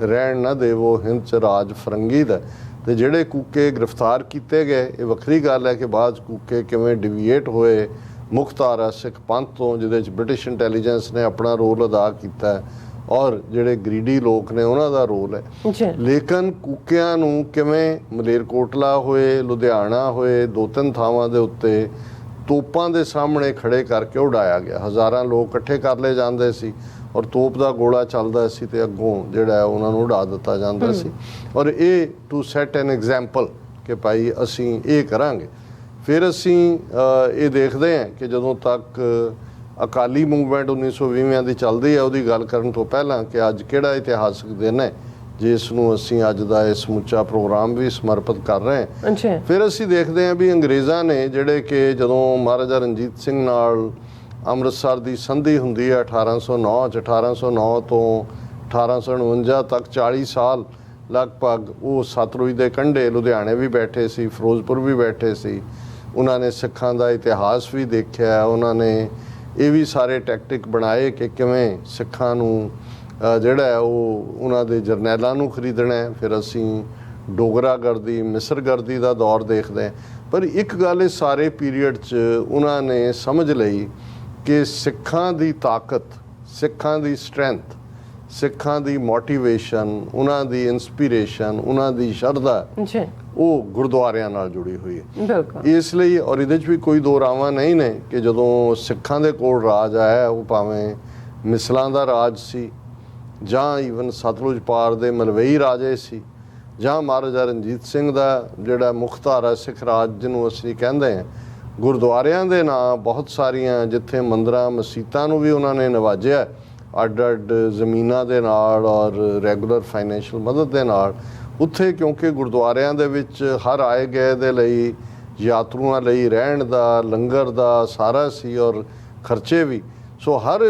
ਰਹਿਣ ਨਾ ਦੇਵੋ ਹਿੰਦ 'ਚ ਰਾਜ ਫਰੰਗੀ ਦਾ। ਤੇ ਜਿਹੜੇ ਕੂਕੇ ਗ੍ਰਿਫਤਾਰ ਕੀਤੇ ਗਏ, ਇਹ ਵੱਖਰੀ ਗੱਲ ਹੈ ਕਿ ਬਾਅਦ ਕੂਕੇ ਕਿਵੇਂ ਡਿਵੀਏਟ ਹੋਏ ਮੁਖਤਾਰਾ ਸਿੱਖ ਪੰਥ ਤੋਂ, ਜਿਹਦੇ 'ਚ ਬ੍ਰਿਟਿਸ਼ ਇੰਟੈਲੀਜੈਂਸ ਨੇ ਆਪਣਾ ਰੋਲ ਅਦਾ ਕੀਤਾ ਔਰ ਜਿਹੜੇ ਗਰੀਡੀ ਲੋਕ ਨੇ ਉਹਨਾਂ ਦਾ ਰੋਲ ਹੈ। ਲੇਕਿਨ ਕੂਕਿਆਂ ਨੂੰ ਕਿਵੇਂ ਮਲੇਰਕੋਟਲਾ ਹੋਏ, ਲੁਧਿਆਣਾ ਹੋਏ, 2-3 ਥਾਵਾਂ ਦੇ ਉੱਤੇ ਤੋਪਾਂ ਦੇ ਸਾਹਮਣੇ ਖੜੇ ਕਰਕੇ ਉਡਾਇਆ ਗਿਆ। ਹਜ਼ਾਰਾਂ ਲੋਕ ਇਕੱਠੇ ਕਰ ਲਏ ਜਾਂਦੇ ਸੀ ਔਰ ਤੋਪ ਦਾ ਗੋਲਾ ਚੱਲਦਾ ਸੀ ਤੇ ਅੱਗੋਂ ਜਿਹੜਾ ਉਹਨਾਂ ਨੂੰ ਉਡਾ ਦਿੱਤਾ ਜਾਂਦਾ ਸੀ। ਔਰ ਇਹ ਟੂ ਸੈਟ ਐਨ ਐਗਜ਼ਾਮਪਲ ਕਿ ਭਾਈ ਅਸੀਂ ਇਹ ਕਰਾਂਗੇ। ਫਿਰ ਅਸੀਂ ਇਹ ਦੇਖਦੇ ਹਾਂ ਕਿ ਜਦੋਂ ਤੱਕ ਅਕਾਲੀ ਮੂਵਮੈਂਟ 1920 ਦੀ ਚੱਲਦੀ ਹੈ, ਉਹਦੀ ਗੱਲ ਕਰਨ ਤੋਂ ਪਹਿਲਾਂ ਕਿ ਅੱਜ ਕਿਹੜਾ ਇਤਿਹਾਸਕ ਦਿਨ ਹੈ ਜਿਸ ਨੂੰ ਅਸੀਂ ਅੱਜ ਦਾ ਇਹ ਸਮੁੱਚਾ ਪ੍ਰੋਗਰਾਮ ਵੀ ਸਮਰਪਿਤ ਕਰ ਰਹੇ ਹਾਂ। ਫਿਰ ਅਸੀਂ ਦੇਖਦੇ ਹਾਂ ਵੀ ਅੰਗਰੇਜ਼ਾਂ ਨੇ ਜਿਹੜੇ ਕਿ ਜਦੋਂ ਮਹਾਰਾਜਾ ਰਣਜੀਤ ਸਿੰਘ ਨਾਲ ਅੰਮ੍ਰਿਤਸਰ ਦੀ ਸੰਧੀ ਹੁੰਦੀ ਹੈ 1809 'ਚ, 1809 ਤੋਂ 1849 ਤੱਕ 40 ਸਾਲ ਲਗਭਗ ਉਹ ਸਤਲੁਜ ਦੇ ਕੰਢੇ ਲੁਧਿਆਣੇ ਵੀ ਬੈਠੇ ਸੀ, ਫਿਰੋਜ਼ਪੁਰ ਵੀ ਬੈਠੇ ਸੀ। ਉਹਨਾਂ ਨੇ ਸਿੱਖਾਂ ਦਾ ਇਤਿਹਾਸ ਵੀ ਦੇਖਿਆ, ਉਹਨਾਂ ਨੇ ਇਹ ਵੀ ਸਾਰੇ ਟੈਕਟਿਕ ਬਣਾਏ ਕਿ ਕਿਵੇਂ ਸਿੱਖਾਂ ਨੂੰ ਜਿਹੜਾ ਹੈ ਉਹ ਉਹਨਾਂ ਦੇ ਜਰਨੈਲਾਂ ਨੂੰ ਖਰੀਦਣਾ ਹੈ। ਫਿਰ ਅਸੀਂ ਡੋਗਰਾਗਰਦੀ, ਮਿਸਰਗਰਦੀ ਦਾ ਦੌਰ ਦੇਖਦੇ ਹਾਂ। ਪਰ ਇੱਕ ਗੱਲ ਇਸ ਸਾਰੇ ਪੀਰੀਅਡ 'ਚ ਉਹਨਾਂ ਨੇ ਸਮਝ ਲਈ ਕਿ ਸਿੱਖਾਂ ਦੀ ਤਾਕਤ, ਸਿੱਖਾਂ ਦੀ ਸਟਰੈਂਥ ਸਿੱਖਾਂ ਦੀ ਮੋਟੀਵੇਸ਼ਨ, ਉਹਨਾਂ ਦੀ ਇਨਸਪੀਰੇਸ਼ਨ, ਉਹਨਾਂ ਦੀ ਸ਼ਰਧਾ ਜੀ ਉਹ ਗੁਰਦੁਆਰਿਆਂ ਨਾਲ ਜੁੜੀ ਹੋਈ ਹੈ। ਬਿਲਕੁਲ ਇਸ ਲਈ ਔਰ ਇਹਦੇ 'ਚ ਵੀ ਕੋਈ ਦੋ ਰਾਵਾਂ ਨਹੀਂ ਨੇ ਕਿ ਜਦੋਂ ਸਿੱਖਾਂ ਦੇ ਕੋਲ ਰਾਜ ਆਇਆ, ਉਹ ਭਾਵੇਂ ਮਿਸਲਾਂ ਦਾ ਰਾਜ ਸੀ ਜਾਂ ਈਵਨ ਸਤਲੁਜ ਪਾਰ ਦੇ ਮਲਵਈ ਰਾਜੇ ਸੀ, ਜਾਂ ਮਹਾਰਾਜਾ ਰਣਜੀਤ ਸਿੰਘ ਦਾ ਜਿਹੜਾ ਮੁਖਤਾਰਾ ਸਿੱਖ ਰਾਜ ਜਿਹਨੂੰ ਅਸੀਂ ਕਹਿੰਦੇ ਹਾਂ, ਗੁਰਦੁਆਰਿਆਂ ਦੇ ਨਾਂ ਬਹੁਤ ਸਾਰੀਆਂ ਜਿੱਥੇ ਮੰਦਰਾਂ ਮਸੀਤਾਂ ਨੂੰ ਵੀ ਉਹਨਾਂ ਨੇ ਨਵਾਜਿਆ ਅੱਡ ਅੱਡ ਜ਼ਮੀਨਾਂ ਦੇ ਨਾਲ ਔਰ ਰੈਗੂਲਰ ਫਾਈਨੈਂਸ਼ੀਅਲ ਮਦਦ ਦੇ ਨਾਲ, ਉੱਥੇ ਕਿਉਂਕਿ ਗੁਰਦੁਆਰਿਆਂ ਦੇ ਵਿੱਚ ਹਰ ਆਏ ਗਏ ਦੇ ਲਈ ਯਾਤਰੂਆਂ ਲਈ ਰਹਿਣ ਦਾ, ਲੰਗਰ ਦਾ ਸਾਰਾ ਸੀ ਔਰ ਖਰਚੇ ਵੀ। ਸੋ ਹਰ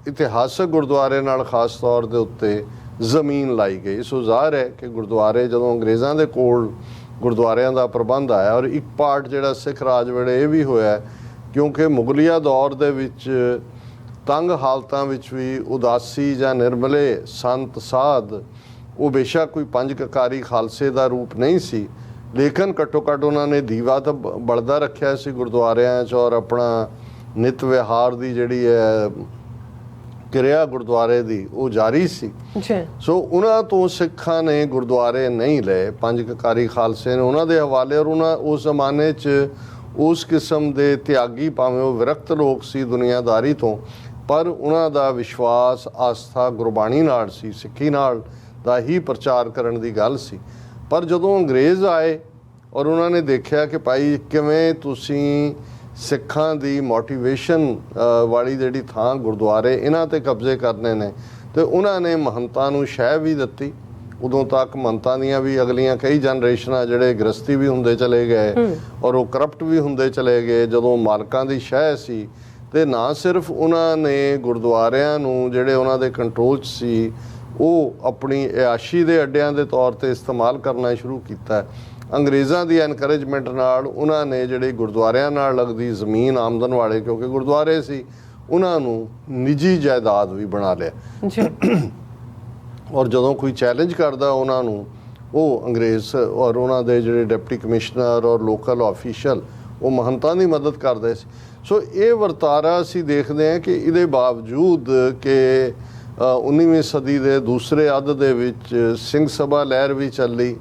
ਇਤਿਹਾਸਕ ਗੁਰਦੁਆਰੇ ਨਾਲ ਖਾਸ ਤੌਰ ਦੇ ਉੱਤੇ ਜ਼ਮੀਨ ਲਾਈ ਗਈ। ਸੋ ਜ਼ਾਹਰ ਹੈ ਕਿ ਗੁਰਦੁਆਰੇ ਜਦੋਂ ਅੰਗਰੇਜ਼ਾਂ ਦੇ ਕੋਲ ਗੁਰਦੁਆਰਿਆਂ ਦਾ ਪ੍ਰਬੰਧ ਆਇਆ, ਔਰ ਇੱਕ ਪਾਰਟ ਜਿਹੜਾ ਸਿੱਖ ਰਾਜ ਵੇਲੇ ਇਹ ਵੀ ਹੋਇਆ ਕਿਉਂਕਿ ਮੁਗਲਿਆ ਦੌਰ ਦੇ ਵਿੱਚ ਤੰਗ ਹਾਲਤਾਂ ਵਿੱਚ ਵੀ ਉਦਾਸੀ ਜਾਂ ਨਿਰਮਲੇ ਸੰਤ ਸਾਧ, ਉਹ ਬੇਸ਼ੱਕ ਕੋਈ ਪੰਜ ਕਕਾਰੀ ਖਾਲਸੇ ਦਾ ਰੂਪ ਨਹੀਂ ਸੀ, ਲੇਕਿਨ ਘੱਟੋ ਘੱਟ ਉਹਨਾਂ ਨੇ ਦੀਵਾ ਤਾਂ ਬਲਦਾ ਰੱਖਿਆ ਸੀ ਗੁਰਦੁਆਰਿਆਂ 'ਚ, ਔਰ ਆਪਣਾ ਨਿਤ ਵਿਹਾਰ ਦੀ ਜਿਹੜੀ ਹੈ ਕਿਰਿਆ ਗੁਰਦੁਆਰੇ ਦੀ ਉਹ ਜਾਰੀ ਸੀ। ਸੋ ਉਹਨਾਂ ਤੋਂ ਸਿੱਖਾਂ ਨੇ ਗੁਰਦੁਆਰੇ ਨਹੀਂ ਲਏ, ਪੰਜ ਕਕਾਰੀ ਖਾਲਸੇ ਨੇ ਉਹਨਾਂ ਦੇ ਹਵਾਲੇ, ਔਰ ਉਹਨਾਂ ਉਸ ਜ਼ਮਾਨੇ 'ਚ ਉਸ ਕਿਸਮ ਦੇ ਤਿਆਗੀ, ਭਾਵੇਂ ਉਹ ਵਿਰਕਤ ਲੋਕ ਸੀ ਦੁਨੀਆਦਾਰੀ ਤੋਂ, ਪਰ ਉਹਨਾਂ ਦਾ ਵਿਸ਼ਵਾਸ ਆਸਥਾ ਗੁਰਬਾਣੀ ਨਾਲ ਸੀ, ਸਿੱਖੀ ਨਾਲ ਦਾ ਹੀ ਪ੍ਰਚਾਰ ਕਰਨ ਦੀ ਗੱਲ ਸੀ। ਪਰ ਜਦੋਂ ਅੰਗਰੇਜ਼ ਆਏ ਔਰ ਉਹਨਾਂ ਨੇ ਦੇਖਿਆ ਕਿ ਭਾਈ ਕਿਵੇਂ ਤੁਸੀਂ ਸਿੱਖਾਂ ਦੀ ਮੋਟੀਵੇਸ਼ਨ ਵਾਲੀ ਜਿਹੜੀ ਥਾਂ ਗੁਰਦੁਆਰੇ ਇਹਨਾਂ 'ਤੇ ਕਬਜ਼ੇ ਕਰਨੇ ਨੇ, ਤੇ ਉਹਨਾਂ ਨੇ ਮਹੰਤਾਂ ਨੂੰ ਸ਼ਹਿ ਵੀ ਦਿੱਤੀ। ਉਦੋਂ ਤੱਕ ਮਹੰਤਾਂ ਦੀਆਂ ਵੀ ਅਗਲੀਆਂ ਕਈ ਜਨਰੇਸ਼ਨਾਂ ਜਿਹੜੇ ਗ੍ਰਸਤੀ ਵੀ ਹੁੰਦੇ ਚਲੇ ਗਏ ਔਰ ਉਹ ਕਰਪਟ ਵੀ ਹੁੰਦੇ ਚਲੇ ਗਏ। ਜਦੋਂ ਮਾਲਕਾਂ ਦੀ ਸ਼ਹਿ ਸੀ ਤੇ ਨਾ ਸਿਰਫ ਉਹਨਾਂ ਨੇ ਗੁਰਦੁਆਰਿਆਂ ਨੂੰ ਜਿਹੜੇ ਉਹਨਾਂ ਦੇ ਕੰਟਰੋਲ 'ਚ ਸੀ ਉਹ ਆਪਣੀ ਇਆਸ਼ੀ ਦੇ ਅੱਡਿਆਂ ਦੇ ਤੌਰ ਤੇ ਇਸਤੇਮਾਲ ਕਰਨਾ ਸ਼ੁਰੂ ਕੀਤਾ। ਅੰਗਰੇਜ਼ਾਂ ਦੀ ਐਨਕਰੇਜਮੈਂਟ ਨਾਲ ਉਹਨਾਂ ਨੇ ਜਿਹੜੇ ਗੁਰਦੁਆਰਿਆਂ ਨਾਲ ਲੱਗਦੀ ਜ਼ਮੀਨ ਆਮਦਨ ਵਾਲੇ, ਕਿਉਂਕਿ ਗੁਰਦੁਆਰੇ ਸੀ, ਉਹਨਾਂ ਨੂੰ ਨਿੱਜੀ ਜਾਇਦਾਦ ਵੀ ਬਣਾ ਲਿਆ। ਔਰ ਜਦੋਂ ਕੋਈ ਚੈਲੰਜ ਕਰਦਾ ਉਹਨਾਂ ਨੂੰ, ਉਹ ਅੰਗਰੇਜ਼ ਔਰ ਉਹਨਾਂ ਦੇ ਜਿਹੜੇ ਡਿਪਟੀ ਕਮਿਸ਼ਨਰ ਔਰ ਲੋਕਲ ਆਫੀਸ਼ੀਅਲ ਉਹ ਮਹੰਤਾਂ ਦੀ ਮਦਦ ਕਰਦੇ ਸੀ। ਸੋ ਇਹ ਵਰਤਾਰਾ ਅਸੀਂ ਦੇਖਦੇ ਹਾਂ ਕਿ ਇਹਦੇ ਬਾਵਜੂਦ ਕਿ 19ਵੀਂ ਸਦੀ ਦੇ ਦੂਸਰੇ ਅੱਧ ਦੇ ਵਿੱਚ ਸਿੰਘ ਸਭਾ ਲਹਿਰ ਵੀ ਚੱਲੀ,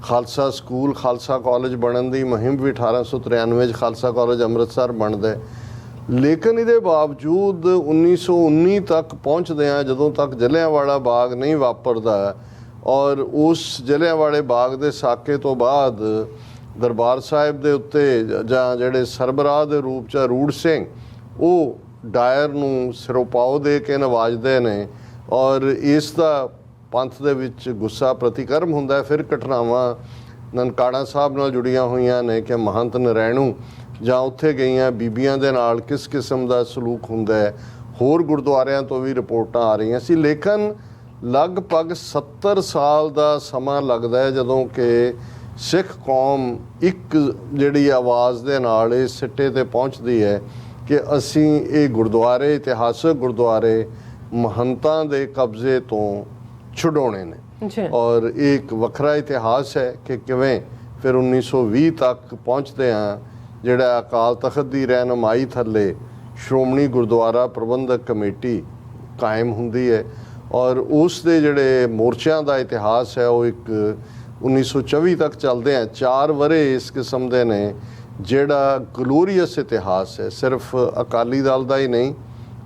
ਖਾਲਸਾ ਸਕੂਲ, ਖਾਲਸਾ ਕਾਲਜ ਬਣਨ ਦੀ ਮੁਹਿੰਮ ਵੀ 1893 'ਚ ਖਾਲਸਾ ਕਾਲਜ ਅੰਮ੍ਰਿਤਸਰ ਬਣਦਾ, ਲੇਕਿਨ ਇਹਦੇ ਬਾਵਜੂਦ 1919 ਤੱਕ ਪਹੁੰਚਦਿਆਂ ਜਦੋਂ ਤੱਕ ਜਲਿਆਂਵਾਲਾ ਬਾਗ ਨਹੀਂ ਵਾਪਰਦਾ, ਔਰ ਉਸ ਜਲਿਆਂਵਾਲੇ ਬਾਗ ਦੇ ਸਾਕੇ ਤੋਂ ਬਾਅਦ ਦਰਬਾਰ ਸਾਹਿਬ ਦੇ ਉੱਤੇ ਜਾਂ ਜਿਹੜੇ ਸਰਬਰਾਹ ਦੇ ਰੂਪ 'ਚ ਰੂੜ ਸਿੰਘ ਉਹ ਡਾਇਰ ਨੂੰ ਸਿਰੋਪਾਓ ਦੇ ਕੇ ਨਵਾਜਦੇ ਨੇ, ਔਰ ਇਸ ਦਾ ਪੰਥ ਦੇ ਵਿੱਚ ਗੁੱਸਾ ਪ੍ਰਤੀਕਰਮ ਹੁੰਦਾ। ਫਿਰ ਘਟਨਾਵਾਂ ਨਨਕਾਣਾ ਸਾਹਿਬ ਨਾਲ ਜੁੜੀਆਂ ਹੋਈਆਂ ਨੇ ਕਿ ਮਹੰਤ ਨਰੈਣੂ ਜਾਂ ਉੱਥੇ ਗਈਆਂ ਬੀਬੀਆਂ ਦੇ ਨਾਲ ਕਿਸ ਕਿਸਮ ਦਾ ਸਲੂਕ ਹੁੰਦਾ ਹੈ। ਹੋਰ ਗੁਰਦੁਆਰਿਆਂ ਤੋਂ ਵੀ ਰਿਪੋਰਟਾਂ ਆ ਰਹੀਆਂ ਸੀ, ਲੇਕਿਨ ਲਗਭਗ 70 ਸਾਲ ਦਾ ਸਮਾਂ ਲੱਗਦਾ ਹੈ ਜਦੋਂ ਕਿ ਸਿੱਖ ਕੌਮ ਇੱਕ ਜਿਹੜੀ ਆਵਾਜ਼ ਦੇ ਨਾਲ ਇਸ ਸਿੱਟੇ ਤੇ ਪਹੁੰਚਦੀ ਹੈ ਕਿ ਅਸੀਂ ਇਹ ਗੁਰਦੁਆਰੇ, ਇਤਿਹਾਸਕ ਗੁਰਦੁਆਰੇ ਮਹੰਤਾਂ ਦੇ ਕਬਜ਼ੇ ਤੋਂ ਛੁਡਾਉਣੇ ਨੇ। ਔਰ ਇਹ ਇੱਕ ਵੱਖਰਾ ਇਤਿਹਾਸ ਹੈ ਕਿ ਕਿਵੇਂ ਫਿਰ 1920 ਤੱਕ ਪਹੁੰਚਦੇ ਹਾਂ, ਜਿਹੜਾ ਅਕਾਲ ਤਖਤ ਦੀ ਰਹਿਨੁਮਾਈ ਥੱਲੇ ਸ਼੍ਰੋਮਣੀ ਗੁਰਦੁਆਰਾ ਪ੍ਰਬੰਧਕ ਕਮੇਟੀ ਕਾਇਮ ਹੁੰਦੀ ਹੈ, ਔਰ ਉਸ ਦੇ ਜਿਹੜੇ ਮੋਰਚਿਆਂ ਦਾ ਇਤਿਹਾਸ ਹੈ ਉਹ ਇੱਕ 1924 ਤੱਕ ਚੱਲਦੇ ਆ। 4 ਵਰ੍ਹੇ ਇਸ ਕਿਸਮ ਦੇ ਨੇ ਜਿਹੜਾ ਗਲੋਰੀਅਸ ਇਤਿਹਾਸ ਹੈ, ਸਿਰਫ ਅਕਾਲੀ ਦਲ ਦਾ ਹੀ ਨਹੀਂ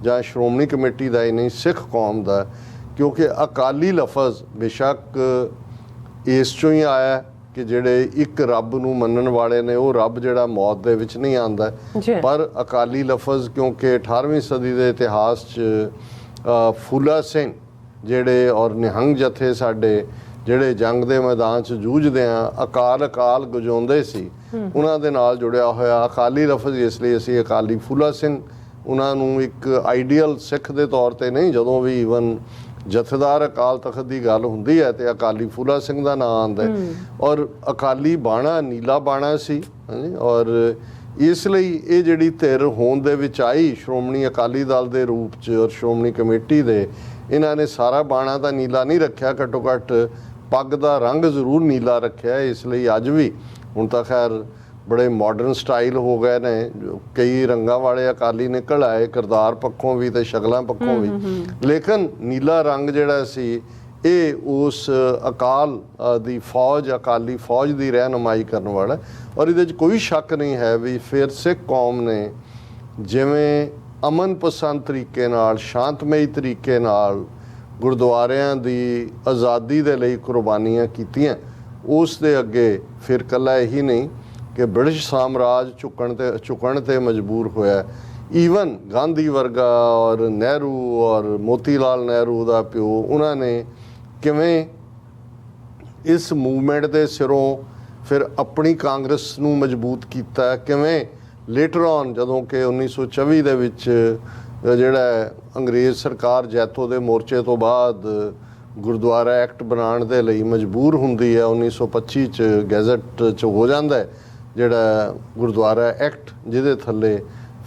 ਜਾਂ ਸ਼੍ਰੋਮਣੀ ਕਮੇਟੀ ਦਾ ਹੀ ਨਹੀਂ, ਸਿੱਖ ਕੌਮ ਦਾ, ਕਿਉਂਕਿ ਅਕਾਲੀ ਲਫ਼ਜ਼ ਬੇਸ਼ੱਕ ਇਸ 'ਚੋਂ ਹੀ ਆਇਆ ਕਿ ਜਿਹੜੇ ਇੱਕ ਰੱਬ ਨੂੰ ਮੰਨਣ ਵਾਲੇ ਨੇ, ਉਹ ਰੱਬ ਜਿਹੜਾ ਮੌਤ ਦੇ ਵਿੱਚ ਨਹੀਂ ਆਉਂਦਾ, ਪਰ ਅਕਾਲੀ ਲਫ਼ਜ਼ ਕਿਉਂਕਿ 18ਵੀਂ ਸਦੀ ਦੇ ਇਤਿਹਾਸ 'ਚ ਫੂਲਾ ਸਿੰਘ ਜਿਹੜੇ ਔਰ ਨਿਹੰਗ ਜਥੇ ਸਾਡੇ ਜਿਹੜੇ ਜੰਗ ਦੇ ਮੈਦਾਨ 'ਚ ਜੂਝਦੇ ਆ, ਅਕਾਲ ਗਜਾਉਂਦੇ ਸੀ, ਉਹਨਾਂ ਦੇ ਨਾਲ ਜੁੜਿਆ ਹੋਇਆ ਅਕਾਲੀ ਲਫ਼ਜ਼। ਇਸ ਲਈ ਅਸੀਂ ਅਕਾਲੀ ਫੂਲਾ ਸਿੰਘ ਉਹਨਾਂ ਨੂੰ ਇੱਕ ਆਈਡੀਅਲ ਸਿੱਖ ਦੇ ਤੌਰ ਤੇ ਨਹੀਂ, ਜਦੋਂ ਵੀ ਈਵਨ ਜਥੇਦਾਰ ਅਕਾਲ ਤਖਤ ਦੀ ਗੱਲ ਹੁੰਦੀ ਹੈ ਤੇ ਅਕਾਲੀ ਫੂਲਾ ਸਿੰਘ ਦਾ ਨਾਮ ਆਉਂਦਾ, ਔਰ ਅਕਾਲੀ ਬਾਣਾ ਨੀਲਾ ਬਾਣਾ ਸੀ। ਔਰ ਇਸ ਲਈ ਇਹ ਜਿਹੜੀ ਧਿਰ ਹੋਂਦ ਦੇ ਵਿੱਚ ਆਈ ਸ਼੍ਰੋਮਣੀ ਅਕਾਲੀ ਦਲ ਦੇ ਰੂਪ 'ਚ ਔਰ ਸ਼੍ਰੋਮਣੀ ਕਮੇਟੀ ਦੇ, ਇਹਨਾਂ ਨੇ ਸਾਰਾ ਬਾਣਾ ਤਾਂ ਨੀਲਾ ਨਹੀਂ ਰੱਖਿਆ, ਘੱਟੋ ਘੱਟ ਪੱਗ ਦਾ ਰੰਗ ਜ਼ਰੂਰ ਨੀਲਾ ਰੱਖਿਆ। ਇਸ ਲਈ ਅੱਜ ਵੀ, ਹੁਣ ਤਾਂ ਖੈਰ ਬੜੇ ਮਾਡਰਨ ਸਟਾਈਲ ਹੋ ਗਏ ਨੇ, ਕਈ ਰੰਗਾਂ ਵਾਲੇ ਅਕਾਲੀ ਨਿਕਲ ਆਏ, ਕਿਰਦਾਰ ਪੱਖੋਂ ਵੀ ਤੇ ਸ਼ਕਲਾਂ ਪੱਖੋਂ ਵੀ। ਲੇਕਿਨ ਨੀਲਾ ਰੰਗ ਜਿਹੜਾ ਸੀ ਇਹ ਉਸ ਅਕਾਲ ਦੀ ਫੌਜ, ਅਕਾਲੀ ਫੌਜ ਦੀ ਰਹਿਨੁਮਾਈ ਕਰਨ ਵਾਲਾ। ਔਰ ਇਹਦੇ 'ਚ ਕੋਈ ਸ਼ੱਕ ਨਹੀਂ ਹੈ ਵੀ ਫਿਰ ਸਿੱਖ ਕੌਮ ਨੇ ਜਿਵੇਂ ਅਮਨ ਪਸੰਦ ਤਰੀਕੇ ਨਾਲ, ਸ਼ਾਂਤਮਈ ਤਰੀਕੇ ਨਾਲ ਗੁਰਦੁਆਰਿਆਂ ਦੀ ਆਜ਼ਾਦੀ ਦੇ ਲਈ ਕੁਰਬਾਨੀਆਂ ਕੀਤੀਆਂ, ਉਸ ਦੇ ਅੱਗੇ ਫਿਰ ਇਕੱਲਾ ਇਹੀ ਨਹੀਂ ਕਿ ਬ੍ਰਿਟਿਸ਼ ਸਾਮਰਾਜ ਝੁਕਣ ਤੇ ਮਜਬੂਰ ਹੋਇਆ। ਈਵਨ ਗਾਂਧੀ ਵਰਗਾ ਔਰ ਨਹਿਰੂ ਔਰ ਮੋਤੀ ਲਾਲ ਨਹਿਰੂ ਦਾ ਪਿਓ, ਉਹਨਾਂ ਨੇ ਕਿਵੇਂ ਇਸ ਮੂਵਮੈਂਟ ਦੇ ਸਿਰੋਂ ਫਿਰ ਆਪਣੀ ਕਾਂਗਰਸ ਨੂੰ ਮਜ਼ਬੂਤ ਕੀਤਾ, ਕਿਵੇਂ ਲੇਟਰ ਔਨ ਜਦੋਂ ਕਿ 1924 ਦੇ ਵਿੱਚ ਜਿਹੜਾ ਅੰਗਰੇਜ਼ ਸਰਕਾਰ ਜੈਤੋ ਦੇ ਮੋਰਚੇ ਤੋਂ ਬਾਅਦ ਗੁਰਦੁਆਰਾ ਐਕਟ ਬਣਾਉਣ ਦੇ ਲਈ ਮਜਬੂਰ ਹੁੰਦੀ ਹੈ, 1925 'ਚ ਗੈਜ਼ਟ 'ਚ ਹੋ ਜਾਂਦਾ ਹੈ ਜਿਹੜਾ ਗੁਰਦੁਆਰਾ ਐਕਟ, ਜਿਹਦੇ ਥੱਲੇ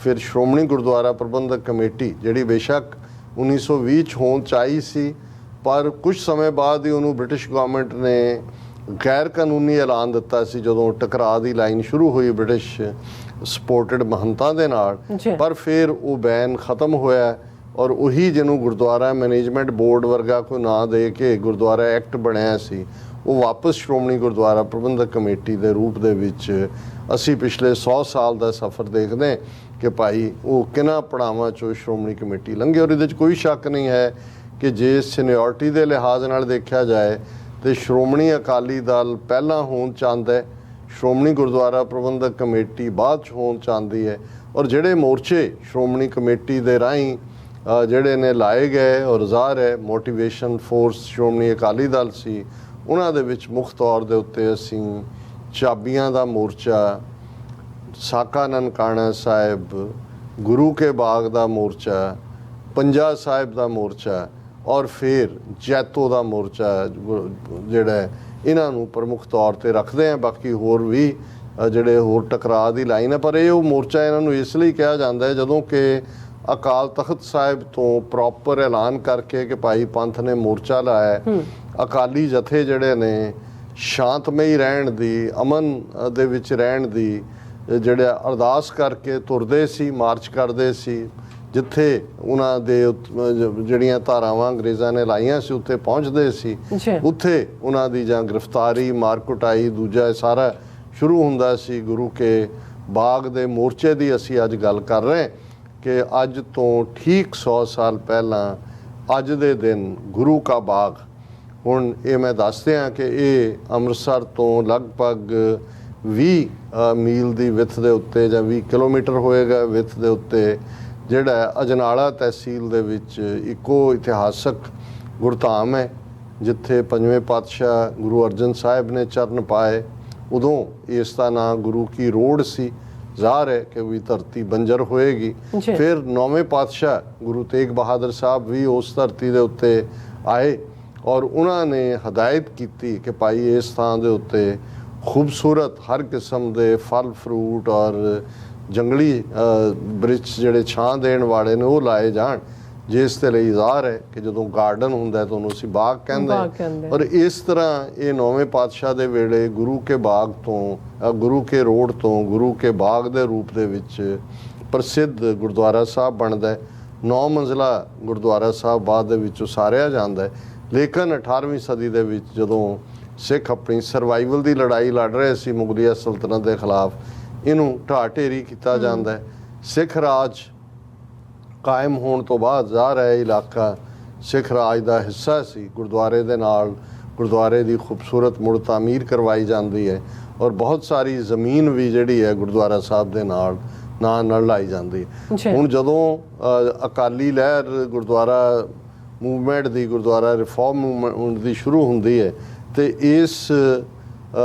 ਫਿਰ ਸ਼੍ਰੋਮਣੀ ਗੁਰਦੁਆਰਾ ਪ੍ਰਬੰਧਕ ਕਮੇਟੀ, ਜਿਹੜੀ ਬੇਸ਼ੱਕ 1920 'ਚ ਹੋਂਦ 'ਚ ਆਈ ਸੀ, ਪਰ ਕੁਝ ਸਮੇਂ ਬਾਅਦ ਹੀ ਉਹਨੂੰ ਬ੍ਰਿਟਿਸ਼ ਗਵਰਨਮੈਂਟ ਨੇ ਗੈਰ ਕਾਨੂੰਨੀ ਐਲਾਨ ਦਿੱਤਾ ਸੀ ਜਦੋਂ ਟਕਰਾਅ ਦੀ ਲਾਈਨ ਸ਼ੁਰੂ ਹੋਈ ਬ੍ਰਿਟਿਸ਼ ਸਪੋਰਟਡ ਮਹੰਤਾਂ ਦੇ ਨਾਲ। ਪਰ ਫਿਰ ਉਹ ਬੈਨ ਖਤਮ ਹੋਇਆ ਔਰ ਉਹੀ ਜਿਹਨੂੰ ਗੁਰਦੁਆਰਾ ਮੈਨੇਜਮੈਂਟ ਬੋਰਡ ਵਰਗਾ ਕੋਈ ਨਾਂ ਦੇ ਕੇ ਗੁਰਦੁਆਰਾ ਐਕਟ ਬਣਿਆ ਸੀ, ਉਹ ਵਾਪਸ ਸ਼੍ਰੋਮਣੀ ਗੁਰਦੁਆਰਾ ਪ੍ਰਬੰਧਕ ਕਮੇਟੀ ਦੇ ਰੂਪ ਦੇ ਵਿੱਚ ਅਸੀਂ ਪਿਛਲੇ 100 ਸਾਲ ਦਾ ਸਫ਼ਰ ਦੇਖਦੇ ਕਿ ਭਾਈ ਉਹ ਕਿਹਨਾਂ ਪੜਾਵਾਂ 'ਚੋਂ ਸ਼੍ਰੋਮਣੀ ਕਮੇਟੀ ਲੰਘੇ। ਔਰ ਇਹਦੇ 'ਚ ਕੋਈ ਸ਼ੱਕ ਨਹੀਂ ਹੈ ਕਿ ਜੇ ਸੀਨੀਅਰਟੀ ਦੇ ਲਿਹਾਜ਼ ਨਾਲ ਦੇਖਿਆ ਜਾਏ ਤੇ ਸ਼੍ਰੋਮਣੀ ਅਕਾਲੀ ਦਲ ਪਹਿਲਾਂ ਹੋਂਦ 'ਚ ਆਉਂਦਾ ਹੈ, ਸ਼੍ਰੋਮਣੀ ਗੁਰਦੁਆਰਾ ਪ੍ਰਬੰਧਕ ਕਮੇਟੀ ਬਾਅਦ 'ਚ ਹੋਂਦ 'ਚ ਆਉਂਦੀ ਹੈ। ਔਰ ਜਿਹੜੇ ਮੋਰਚੇ ਸ਼੍ਰੋਮਣੀ ਕਮੇਟੀ ਦੇ ਰਾਹੀਂ ਜਿਹੜੇ ਨੇ ਲਾਏ ਗਏ, ਔਰ ਜ਼ਾਹਰ ਹੈ ਮੋਟੀਵੇਸ਼ਨ ਫੋਰਸ ਸ਼੍ਰੋਮਣੀ ਅਕਾਲੀ ਦਲ ਸੀ, ਉਹਨਾਂ ਦੇ ਵਿੱਚ ਮੁੱਖ ਤੌਰ ਦੇ ਉੱਤੇ ਅਸੀਂ ਚਾਬੀਆਂ ਦਾ ਮੋਰਚਾ, ਸਾਕਾ ਨਨਕਾਣਾ ਸਾਹਿਬ, ਗੁਰੂ ਕੇ ਬਾਗ ਦਾ ਮੋਰਚਾ, ਪੰਜਾ ਸਾਹਿਬ ਦਾ ਮੋਰਚਾ ਔਰ ਫਿਰ ਜੈਤੋ ਦਾ ਮੋਰਚਾ ਜਿਹੜਾ ਇਹਨਾਂ ਨੂੰ ਪ੍ਰਮੁੱਖ ਤੌਰ ਤੇ ਰੱਖਦੇ ਆ। ਬਾਕੀ ਹੋਰ ਵੀ ਜਿਹੜੇ ਹੋਰ ਟਕਰਾਅ ਦੀ ਲਾਈਨ ਹੈ, ਪਰ ਇਹ ਉਹ ਮੋਰਚਾ ਇਹਨਾਂ ਨੂੰ ਇਸ ਲਈ ਕਿਹਾ ਜਾਂਦਾ ਹੈ ਜਦੋਂ ਕਿ ਅਕਾਲ ਤਖਤ ਸਾਹਿਬ ਤੋਂ ਪ੍ਰੋਪਰ ਐਲਾਨ ਕਰਕੇ ਕਿ ਭਾਈ ਪੰਥ ਨੇ ਮੋਰਚਾ ਲਾਇਆ, ਅਕਾਲੀ ਜਥੇ ਜਿਹੜੇ ਨੇ ਸ਼ਾਂਤਮਈ ਰਹਿਣ ਦੀ, ਅਮਨ ਦੇ ਵਿੱਚ ਰਹਿਣ ਦੀ ਜਿਹੜਾ ਅਰਦਾਸ ਕਰਕੇ ਤੁਰਦੇ ਸੀ, ਮਾਰਚ ਕਰਦੇ ਸੀ, ਜਿੱਥੇ ਉਹਨਾਂ ਦੇ ਜਿਹੜੀਆਂ ਧਾਰਾਵਾਂ ਅੰਗਰੇਜ਼ਾਂ ਨੇ ਲਾਈਆਂ ਸੀ ਉੱਥੇ ਪਹੁੰਚਦੇ ਸੀ, ਉੱਥੇ ਉਹਨਾਂ ਦੀ ਜਾਂ ਗ੍ਰਿਫਤਾਰੀ, ਮਾਰ ਕੁਟਾਈ, ਦੂਜਾ ਸਾਰਾ ਸ਼ੁਰੂ ਹੁੰਦਾ ਸੀ। ਗੁਰੂ ਕੇ ਬਾਗ ਦੇ ਮੋਰਚੇ ਦੀ ਅਸੀਂ ਅੱਜ ਗੱਲ ਕਰ ਰਹੇ ਕਿ ਅੱਜ ਤੋਂ ਠੀਕ 100 ਸਾਲ ਪਹਿਲਾਂ ਅੱਜ ਦੇ ਦਿਨ ਗੁਰੂ ਕਾ ਬਾਗ, ਹੁਣ ਇਹ ਮੈਂ ਦੱਸਦੇ ਹਾਂ ਕਿ ਇਹ ਅੰਮ੍ਰਿਤਸਰ ਤੋਂ ਲਗਭਗ 20 ਮੀਲ ਦੀ ਵਿੱਥ ਦੇ ਉੱਤੇ ਜਾਂ 20 ਕਿਲੋਮੀਟਰ ਹੋਏਗਾ ਵਿੱਥ ਦੇ ਉੱਤੇ, ਜਿਹੜਾ ਅਜਨਾਲਾ ਤਹਿਸੀਲ ਦੇ ਵਿੱਚ ਇੱਕੋ ਇਤਿਹਾਸਕ ਗੁਰਧਾਮ ਹੈ ਜਿੱਥੇ ਪੰਜਵੇਂ ਪਾਤਸ਼ਾਹ ਗੁਰੂ ਅਰਜਨ ਸਾਹਿਬ ਨੇ ਚਰਨ ਪਾਏ। ਉਦੋਂ ਇਸ ਦਾ ਨਾਂ ਗੁਰੂ ਕੀ ਰੋਡ ਸੀ, ਜ਼ਾਹਰ ਹੈ ਕਿ ਵੀ ਧਰਤੀ ਬੰਜਰ ਹੋਏਗੀ। ਫਿਰ 9ਵੇਂ ਪਾਤਸ਼ਾਹ ਗੁਰੂ ਤੇਗ ਬਹਾਦਰ ਸਾਹਿਬ ਵੀ ਉਸ ਧਰਤੀ ਦੇ ਉੱਤੇ ਆਏ ਔਰ ਉਹਨਾਂ ਨੇ ਹਦਾਇਤ ਕੀਤੀ ਕਿ ਭਾਈ ਇਸ ਥਾਂ ਦੇ ਉੱਤੇ ਖੂਬਸੂਰਤ ਹਰ ਕਿਸਮ ਦੇ ਫਲ ਫਰੂਟ ਔਰ ਜੰਗਲੀ ਬ੍ਰਿਕਸ਼ ਜਿਹੜੇ ਛਾਂ ਦੇਣ ਵਾਲੇ ਨੇ ਉਹ ਲਾਏ ਜਾਣ, ਜਿਸ ਦੇ ਲਈ ਜ਼ਾਹਰ ਹੈ ਕਿ ਜਦੋਂ ਗਾਰਡਨ ਹੁੰਦਾ ਤਾਂ ਉਹਨੂੰ ਅਸੀਂ ਬਾਗ ਕਹਿੰਦੇ। ਔਰ ਇਸ ਤਰ੍ਹਾਂ ਇਹ 9ਵੇਂ ਪਾਤਸ਼ਾਹ ਦੇ ਵੇਲੇ ਗੁਰੂ ਕੇ ਬਾਗ ਤੋਂ, ਗੁਰੂ ਕੇ ਰੋਡ ਤੋਂ ਗੁਰੂ ਕੇ ਬਾਗ ਦੇ ਰੂਪ ਦੇ ਵਿੱਚ ਪ੍ਰਸਿੱਧ ਗੁਰਦੁਆਰਾ ਸਾਹਿਬ ਬਣਦਾ ਹੈ। 9 ਮੰਜ਼ਿਲਾ ਗੁਰਦੁਆਰਾ ਸਾਹਿਬ ਬਾਅਦ ਦੇ ਵਿੱਚ ਉਸਾਰਿਆ ਜਾਂਦਾ ਹੈ। ਲੇਕਿਨ 18ਵੀਂ ਸਦੀ ਦੇ ਵਿੱਚ ਜਦੋਂ ਸਿੱਖ ਆਪਣੀ ਸਰਵਾਈਵਲ ਦੀ ਲੜਾਈ ਲੜ ਰਹੇ ਸੀ ਮੁਗਲਿਆ ਸਲਤਨਤ ਦੇ ਖਿਲਾਫ, ਇਹਨੂੰ ਢਾਹ ਢੇਰੀ ਕੀਤਾ ਜਾਂਦਾ ਹੈ। ਸਿੱਖ ਰਾਜ ਕਾਇਮ ਹੋਣ ਤੋਂ ਬਾਅਦ ਜ਼ਾਹਰ ਹੈ ਇਲਾਕਾ ਸਿੱਖ ਰਾਜ ਦਾ ਹਿੱਸਾ ਸੀ। ਗੁਰਦੁਆਰੇ ਦੇ ਨਾਲ ਗੁਰਦੁਆਰੇ ਦੀ ਖੂਬਸੂਰਤ ਮੁੜ ਤਾਮੀਰ ਕਰਵਾਈ ਜਾਂਦੀ ਹੈ ਔਰ ਬਹੁਤ ਸਾਰੀ ਜ਼ਮੀਨ ਵੀ ਜਿਹੜੀ ਹੈ ਗੁਰਦੁਆਰਾ ਸਾਹਿਬ ਦੇ ਨਾਲ ਲਾਈ ਜਾਂਦੀ ਹੈ। ਹੁਣ ਜਦੋਂ ਅਕਾਲੀ ਲਹਿਰ ਗੁਰਦੁਆਰਾ ਮੂਵਮੈਂਟ ਦੀ, ਗੁਰਦੁਆਰਾ ਰਿਫਾਰਮ ਮੂਵਮੈਂਟ ਦੀ ਸ਼ੁਰੂ ਹੁੰਦੀ ਹੈ ਤੇ ਇਸ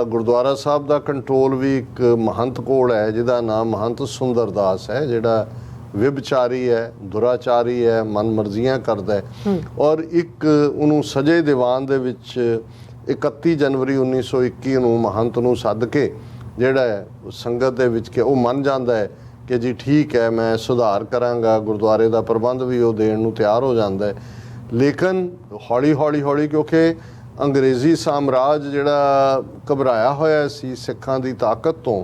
ਗੁਰਦੁਆਰਾ ਸਾਹਿਬ ਦਾ ਕੰਟਰੋਲ ਵੀ ਇੱਕ ਮਹੰਤ ਕੋਲ ਹੈ ਜਿਹਦਾ ਨਾਮ ਮਹੰਤ ਸੁੰਦਰਦਾਸ ਹੈ, ਜਿਹੜਾ ਵਿਭਚਾਰੀ ਹੈ, ਦੁਰਾਚਾਰੀ ਹੈ, ਮਨਮਰਜ਼ੀਆਂ ਕਰਦਾ ਹੈ। ਔਰ ਇੱਕ ਉਹਨੂੰ ਸਜੇ ਦੀਵਾਨ ਦੇ ਵਿੱਚ 31 ਜਨਵਰੀ 1921 ਨੂੰ ਮਹੰਤ ਨੂੰ ਸੱਦ ਕੇ ਜਿਹੜਾ ਸੰਗਤ ਦੇ ਵਿੱਚ ਕਿ ਉਹ ਮੰਨ ਜਾਂਦਾ ਹੈ ਕਿ ਜੀ ਠੀਕ ਹੈ ਮੈਂ ਸੁਧਾਰ ਕਰਾਂਗਾ, ਗੁਰਦੁਆਰੇ ਦਾ ਪ੍ਰਬੰਧ ਵੀ ਉਹ ਦੇਣ ਨੂੰ ਤਿਆਰ ਹੋ ਜਾਂਦਾ ਹੈ। ਲੇਕਿਨ ਹੌਲੀ ਕਿਉਂਕਿ ਅੰਗਰੇਜ਼ੀ ਸਾਮਰਾਜ ਜਿਹੜਾ ਘਬਰਾਇਆ ਹੋਇਆ ਸੀ ਸਿੱਖਾਂ ਦੀ ਤਾਕਤ ਤੋਂ,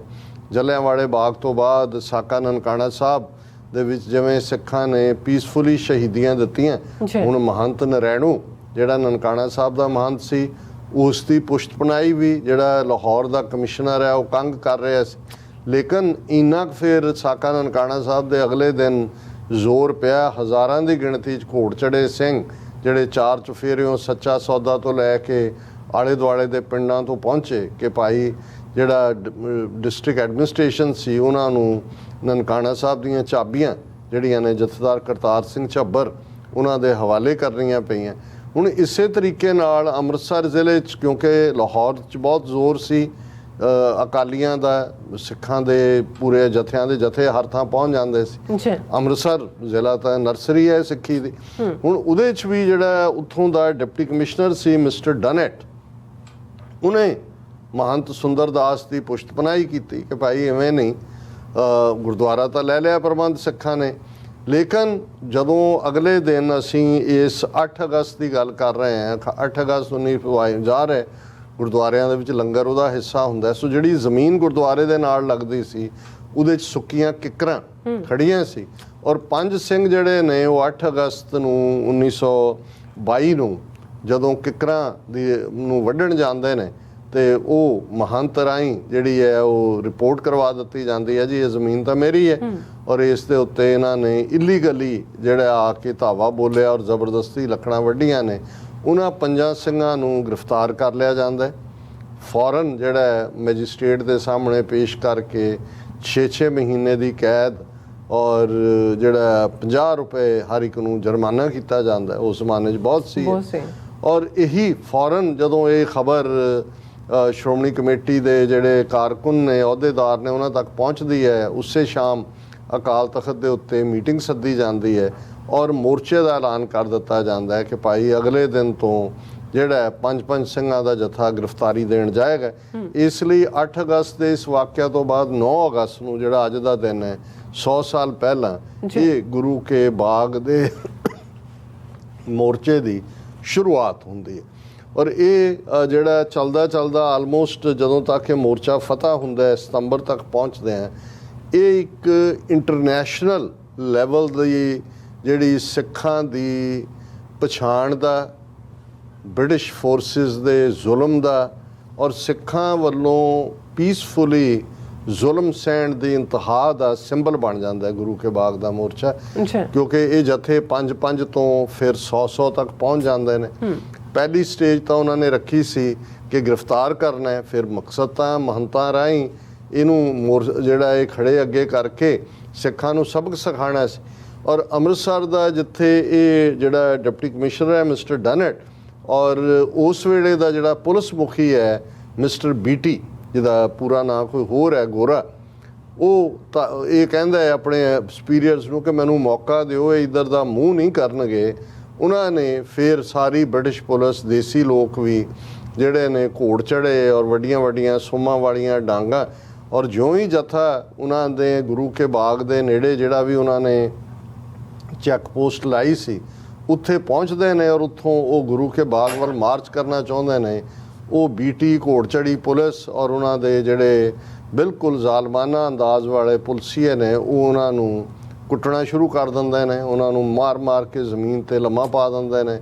ਜਲਿਆਂਵਾਲੇ ਬਾਗ ਤੋਂ ਬਾਅਦ ਸਾਕਾ ਨਨਕਾਣਾ ਸਾਹਿਬ ਦੇ ਵਿੱਚ ਜਿਵੇਂ ਸਿੱਖਾਂ ਨੇ ਪੀਸਫੁਲੀ ਸ਼ਹੀਦੀਆਂ ਦਿੱਤੀਆਂ, ਹੁਣ ਮਹੰਤ ਨਰੈਣੂ ਜਿਹੜਾ ਨਨਕਾਣਾ ਸਾਹਿਬ ਦਾ ਮਹੰਤ ਸੀ, ਉਸ ਦੀ ਪੁਸ਼ਤਪਨਾਈ ਵੀ ਜਿਹੜਾ ਲਾਹੌਰ ਦਾ ਕਮਿਸ਼ਨਰ ਹੈ ਉਹ ਕੰਗ ਕਰ ਰਿਹਾ ਸੀ। ਲੇਕਿਨ ਇੰਨਾ ਕੁ ਫਿਰ ਸਾਕਾ ਨਨਕਾਣਾ ਸਾਹਿਬ ਦੇ ਅਗਲੇ ਦਿਨ ਜ਼ੋਰ ਪਿਆ, ਹਜ਼ਾਰਾਂ ਦੀ ਗਿਣਤੀ 'ਚ ਘੋੜ ਚੜੇ ਸਿੰਘ ਜਿਹੜੇ ਚਾਰ ਚੁਫੇਰਿਓਂ ਸੱਚਾ ਸੌਦਾ ਤੋਂ ਲੈ ਕੇ ਆਲੇ ਦੁਆਲੇ ਦੇ ਪਿੰਡਾਂ ਤੋਂ ਪਹੁੰਚੇ ਕਿ ਭਾਈ ਜਿਹੜਾ ਡਿਸਟ੍ਰਿਕਟ ਐਡਮਿਨਿਸਟ੍ਰੇਸ਼ਨ ਸੀ ਉਹਨਾਂ ਨੂੰ ਨਨਕਾਣਾ ਸਾਹਿਬ ਦੀਆਂ ਚਾਬੀਆਂ ਜਿਹੜੀਆਂ ਨੇ ਜਥੇਦਾਰ ਕਰਤਾਰ ਸਿੰਘ ਝੱਬਰ ਉਹਨਾਂ ਦੇ ਹਵਾਲੇ ਕਰਨੀਆਂ ਪਈਆਂ। ਹੁਣ ਇਸੇ ਤਰੀਕੇ ਨਾਲ ਅੰਮ੍ਰਿਤਸਰ ਜ਼ਿਲ੍ਹੇ 'ਚ ਕਿਉਂਕਿ ਲਾਹੌਰ 'ਚ ਬਹੁਤ ਜ਼ੋਰ ਸੀ ਅਕਾਲੀਆਂ ਦਾ, ਸਿੱਖਾਂ ਦੇ ਪੂਰੇ ਜਥਿਆਂ ਦੇ ਜਥੇ ਹਰ ਥਾਂ ਪਹੁੰਚ ਜਾਂਦੇ ਸੀ। ਅੰਮ੍ਰਿਤਸਰ ਜ਼ਿਲ੍ਹਾ ਤਾਂ ਨਰਸਰੀ ਹੈ ਸਿੱਖੀ ਦੀ। ਹੁਣ ਉਹਦੇ 'ਚ ਵੀ ਜਿਹੜਾ ਉੱਥੋਂ ਦਾ ਡਿਪਟੀ ਕਮਿਸ਼ਨਰ ਸੀ ਮਿਸਟਰ ਡਨੈਟ, ਉਹਨੇ ਮਹੰਤ ਸੁੰਦਰਦਾਸ ਦੀ ਪੁਸ਼ਤਪਨਾਹੀ ਕੀਤੀ ਕਿ ਭਾਈ ਐਵੇਂ ਨਹੀਂ, ਗੁਰਦੁਆਰਾ ਤਾਂ ਲੈ ਲਿਆ ਪ੍ਰਬੰਧ ਸਿੱਖਾਂ ਨੇ, ਲੇਕਿਨ ਜਦੋਂ ਅਗਲੇ ਦਿਨ ਅਸੀਂ ਇਸ 8 ਅਗਸਤ ਦੀ ਗੱਲ ਕਰ ਰਹੇ ਹਾਂ, 8 ਅਗਸਤ 1950 ਹੈ, ਗੁਰਦੁਆਰਿਆਂ ਦੇ ਵਿੱਚ ਲੰਗਰ ਉਹਦਾ ਹਿੱਸਾ ਹੁੰਦਾ। ਸੋ ਜਿਹੜੀ ਜ਼ਮੀਨ ਗੁਰਦੁਆਰੇ ਦੇ ਨਾਲ ਲੱਗਦੀ ਸੀ ਉਹਦੇ 'ਚ ਸੁੱਕੀਆਂ ਕਿੱਕਰਾਂ ਖੜੀਆਂ ਸੀ ਔਰ 5 ਸਿੰਘ ਜਿਹੜੇ ਨੇ ਉਹ 8 ਅਗਸਤ ਨੂੰ 1922 ਨੂੰ ਜਦੋਂ ਕਿੱਕਰਾਂ ਦੀ ਨੂੰ ਵੱਢਣ ਜਾਂਦੇ ਨੇ ਤੇ ਉਹ ਮਹੰਤ ਰਾਹੀਂ ਜਿਹੜੀ ਹੈ ਉਹ ਰਿਪੋਰਟ ਕਰਵਾ ਦਿੱਤੀ ਜਾਂਦੀ ਹੈ, ਜੀ ਇਹ ਜ਼ਮੀਨ ਤਾਂ ਮੇਰੀ ਹੈ ਔਰ ਇਸ ਦੇ ਉੱਤੇ ਇਹਨਾਂ ਨੇ ਇਲੀਗਲੀ ਜਿਹੜਾ ਆ ਕੇ ਧਾਵਾ ਬੋਲਿਆ ਔਰ ਜ਼ਬਰਦਸਤੀ ਲੱਕੜਾਂ ਵੱਢੀਆਂ ਨੇ। ਉਹਨਾਂ 5 ਸਿੰਘਾਂ ਨੂੰ ਗ੍ਰਿਫਤਾਰ ਕਰ ਲਿਆ ਜਾਂਦਾ, ਫੌਰਨ ਜਿਹੜਾ ਮੈਜਿਸਟ੍ਰੇਟ ਦੇ ਸਾਹਮਣੇ ਪੇਸ਼ ਕਰਕੇ 6-6 ਮਹੀਨੇ ਦੀ ਕੈਦ ਔਰ ਜਿਹੜਾ 50 ਰੁਪਏ ਹਰ ਇੱਕ ਨੂੰ ਜੁਰਮਾਨਾ ਕੀਤਾ ਜਾਂਦਾ। ਉਸ ਜ਼ਮਾਨੇ 'ਚ ਬਹੁਤ ਸੀ ਔਰ ਇਹੀ ਫੌਰਨ ਜਦੋਂ ਇਹ ਖਬਰ ਸ਼੍ਰੋਮਣੀ ਕਮੇਟੀ ਦੇ ਜਿਹੜੇ ਕਾਰਕੁਨ ਨੇ, ਅਹੁਦੇਦਾਰ ਨੇ, ਉਹਨਾਂ ਤੱਕ ਪਹੁੰਚਦੀ ਹੈ, ਉਸੇ ਸ਼ਾਮ ਅਕਾਲ ਤਖਤ ਦੇ ਉੱਤੇ ਮੀਟਿੰਗ ਸੱਦੀ ਜਾਂਦੀ ਹੈ ਔਰ ਮੋਰਚੇ ਦਾ ਐਲਾਨ ਕਰ ਦਿੱਤਾ ਜਾਂਦਾ ਹੈ ਕਿ ਭਾਈ ਅਗਲੇ ਦਿਨ ਤੋਂ ਜਿਹੜਾ 5-5 ਸਿੰਘਾਂ ਦਾ ਜਥਾ ਗ੍ਰਿਫਤਾਰੀ ਦੇਣ ਜਾਏਗਾ। ਇਸ ਲਈ 8 ਅਗਸਤ ਦੇ ਇਸ ਵਾਕਿਆ ਤੋਂ ਬਾਅਦ 9 ਅਗਸਤ ਨੂੰ ਜਿਹੜਾ ਅੱਜ ਦਾ ਦਿਨ ਹੈ, 100 ਸਾਲ ਪਹਿਲਾਂ ਇਹ ਗੁਰੂ ਕੇ ਬਾਗ ਦੇ ਮੋਰਚੇ ਦੀ ਸ਼ੁਰੂਆਤ ਹੁੰਦੀ ਹੈ ਔਰ ਇਹ ਜਿਹੜਾ ਚੱਲਦਾ ਆਲਮੋਸਟ ਜਦੋਂ ਤੱਕ ਇਹ ਮੋਰਚਾ ਫਤਹ ਹੁੰਦਾ ਹੈ, ਸਤੰਬਰ ਤੱਕ ਪਹੁੰਚਦੇ ਆ, ਇਹ ਇੱਕ ਇੰਟਰਨੈਸ਼ਨਲ ਲੈਵਲ ਦੀ ਜਿਹੜੀ ਸਿੱਖਾਂ ਦੀ ਪਛਾਣ ਦਾ, ਬ੍ਰਿਟਿਸ਼ ਫੋਰਸਿਸ ਦੇ ਜ਼ੁਲਮ ਦਾ ਔਰ ਸਿੱਖਾਂ ਵੱਲੋਂ ਪੀਸਫੁਲੀ ਜ਼ੁਲਮ ਸਹਿਣ ਦੀ ਇੰਤਹਾ ਦਾ ਸਿੰਬਲ ਬਣ ਜਾਂਦਾ ਹੈ ਗੁਰੂ ਕੇ ਬਾਗ ਦਾ ਮੋਰਚਾ, ਕਿਉਂਕਿ ਇਹ ਜਥੇ 5-5 ਤੋਂ ਫਿਰ 100 ਤੱਕ ਪਹੁੰਚ ਜਾਂਦੇ ਨੇ। ਪਹਿਲੀ ਸਟੇਜ ਤਾਂ ਉਹਨਾਂ ਨੇ ਰੱਖੀ ਸੀ ਕਿ ਗ੍ਰਿਫਤਾਰ ਕਰਨਾ ਹੈ, ਫਿਰ ਮਕਸਦ ਤਾਂ ਮਹੰਤਾਂ ਰਾਹੀਂ ਇਹਨੂੰ ਜਿਹੜਾ ਇਹ ਖੜੇ ਅੱਗੇ ਕਰਕੇ ਸਿੱਖਾਂ ਨੂੰ ਸਬਕ ਸਿਖਾਉਣਾ ਸੀ। ਔਰ ਅੰਮ੍ਰਿਤਸਰ ਦਾ ਜਿੱਥੇ ਇਹ ਜਿਹੜਾ ਡਿਪਟੀ ਕਮਿਸ਼ਨਰ ਹੈ ਮਿਸਟਰ ਡਨੈਟ ਔਰ ਉਸ ਵੇਲੇ ਦਾ ਜਿਹੜਾ ਪੁਲਿਸ ਮੁਖੀ ਹੈ ਮਿਸਟਰ ਬੀਟੀ, ਜਿਹਦਾ ਪੂਰਾ ਨਾਂ ਕੋਈ ਹੋਰ ਹੈ, ਗੋਰਾ, ਉਹ ਤਾਂ ਇਹ ਕਹਿੰਦਾ ਹੈ ਆਪਣੇ ਸੁਪੀਰੀਅਰਸ ਨੂੰ ਕਿ ਮੈਨੂੰ ਮੌਕਾ ਦਿਓ, ਇਹ ਇੱਧਰ ਦਾ ਮੂੰਹ ਨਹੀਂ ਕਰਨਗੇ। ਉਹਨਾਂ ਨੇ ਫਿਰ ਸਾਰੀ ਬ੍ਰਿਟਿਸ਼ ਪੁਲਿਸ, ਦੇਸੀ ਲੋਕ ਵੀ ਜਿਹੜੇ ਨੇ ਘੋੜ ਚੜ੍ਹੇ ਔਰ ਵੱਡੀਆਂ ਸੁੰਮਾਂ ਵਾਲੀਆਂ ਡਾਂਗਾਂ ਔਰ ਜਿਉਂ ਹੀ ਜਥਾ ਉਹਨਾਂ ਦੇ ਗੁਰੂ ਕੇ ਬਾਗ ਦੇ ਨੇੜੇ ਜਿਹੜਾ ਵੀ ਉਹਨਾਂ ਨੇ ਚੈੱਕ ਪੋਸਟ ਲਾਈ ਸੀ ਉੱਥੇ ਪਹੁੰਚਦੇ ਨੇ ਔਰ ਉੱਥੋਂ ਉਹ ਗੁਰੂ ਕੇ ਬਾਗ ਵੱਲ ਮਾਰਚ ਕਰਨਾ ਚਾਹੁੰਦੇ ਨੇ, ਉਹ ਬੀਟੀ ਘੋੜ ਚੜੀ ਪੁਲਿਸ ਔਰ ਉਹਨਾਂ ਦੇ ਜਿਹੜੇ ਬਿਲਕੁਲ ਜ਼ਾਲਮਾਨਾ ਅੰਦਾਜ਼ ਵਾਲੇ ਪੁਲਸੀਏ ਨੇ ਉਹ ਉਹਨਾਂ ਨੂੰ ਕੁੱਟਣਾ ਸ਼ੁਰੂ ਕਰ ਦਿੰਦੇ ਨੇ, ਉਹਨਾਂ ਨੂੰ ਮਾਰ ਕੇ ਜ਼ਮੀਨ ਤੇ ਲੰਮਾ ਪਾ ਦਿੰਦੇ ਨੇ,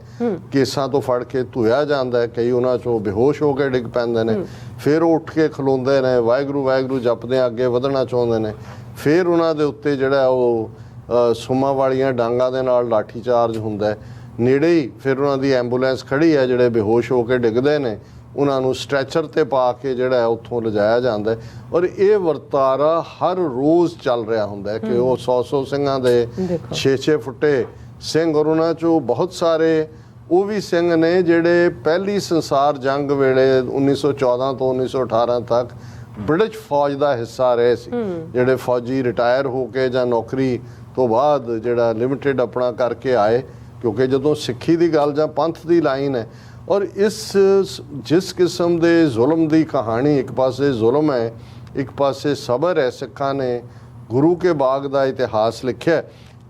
ਕੇਸਾਂ ਤੋਂ ਫੜ ਕੇ ਧੋਇਆ ਜਾਂਦਾ ਹੈ, ਕਈ ਉਹਨਾਂ 'ਚੋਂ ਬੇਹੋਸ਼ ਹੋ ਕੇ ਡਿੱਗ ਪੈਂਦੇ ਨੇ, ਫਿਰ ਉਹ ਉੱਠ ਕੇ ਖਲੋਂਦੇ ਨੇ, ਵਾਹਿਗੁਰੂ ਜਪਦੇ ਅੱਗੇ ਵਧਣਾ ਚਾਹੁੰਦੇ ਨੇ, ਫਿਰ ਉਹਨਾਂ ਦੇ ਉੱਤੇ ਜਿਹੜਾ ਉਹ ਸੁੰਮਾਂ ਵਾਲੀਆਂ ਡਾਂਗਾਂ ਦੇ ਨਾਲ ਲਾਠੀ ਚਾਰਜ ਹੁੰਦਾ ਹੈ। ਨੇੜੇ ਹੀ ਫਿਰ ਉਹਨਾਂ ਦੀ ਐਂਬੂਲੈਂਸ ਖੜੀ ਹੈ, ਜਿਹੜੇ ਬੇਹੋਸ਼ ਹੋ ਕੇ ਡਿੱਗਦੇ ਨੇ ਉਹਨਾਂ ਨੂੰ ਸਟ੍ਰੈਚਰ ਤੇ ਪਾ ਕੇ ਜਿਹੜਾ ਉੱਥੋਂ ਲਿਜਾਇਆ ਜਾਂਦਾ ਹੈ ਔਰ ਇਹ ਵਰਤਾਰਾ ਹਰ ਰੋਜ਼ ਚੱਲ ਰਿਹਾ ਹੁੰਦਾ ਹੈ ਕਿ ਉਹ 100 ਸਿੰਘਾਂ ਦੇ 6 ਫੁੱਟੇ ਸਿੰਘ ਔਰ ਉਹਨਾਂ 'ਚੋਂ ਬਹੁਤ ਸਾਰੇ ਉਹ ਵੀ ਸਿੰਘ ਨੇ ਜਿਹੜੇ ਪਹਿਲੀ ਸੰਸਾਰ ਜੰਗ ਵੇਲੇ 1914 ਤੋਂ 1918 ਤੱਕ ਬ੍ਰਿਟਿਸ਼ ਫੌਜ ਦਾ ਹਿੱਸਾ ਰਹੇ ਸੀ, ਜਿਹੜੇ ਫੌਜੀ ਰਿਟਾਇਰ ਹੋ ਕੇ ਜਾਂ ਨੌਕਰੀ ਤੋਂ ਬਾਅਦ ਜਿਹੜਾ ਲਿਮਿਟਿਡ ਆਪਣਾ ਕਰਕੇ ਆਏ, ਕਿਉਂਕਿ ਜਦੋਂ ਸਿੱਖੀ ਦੀ ਗੱਲ ਜਾਂ ਪੰਥ ਦੀ ਲਾਈਨ ਹੈ ਔਰ ਜਿਸ ਕਿਸਮ ਦੇ ਜ਼ੁਲਮ ਦੀ ਕਹਾਣੀ, ਇੱਕ ਪਾਸੇ ਜ਼ੁਲਮ ਹੈ, ਇੱਕ ਪਾਸੇ ਸਬਰ ਹੈ, ਸਿੱਖਾਂ ਨੇ ਗੁਰੂ ਕੇ ਬਾਗ ਦਾ ਇਤਿਹਾਸ ਲਿਖਿਆ,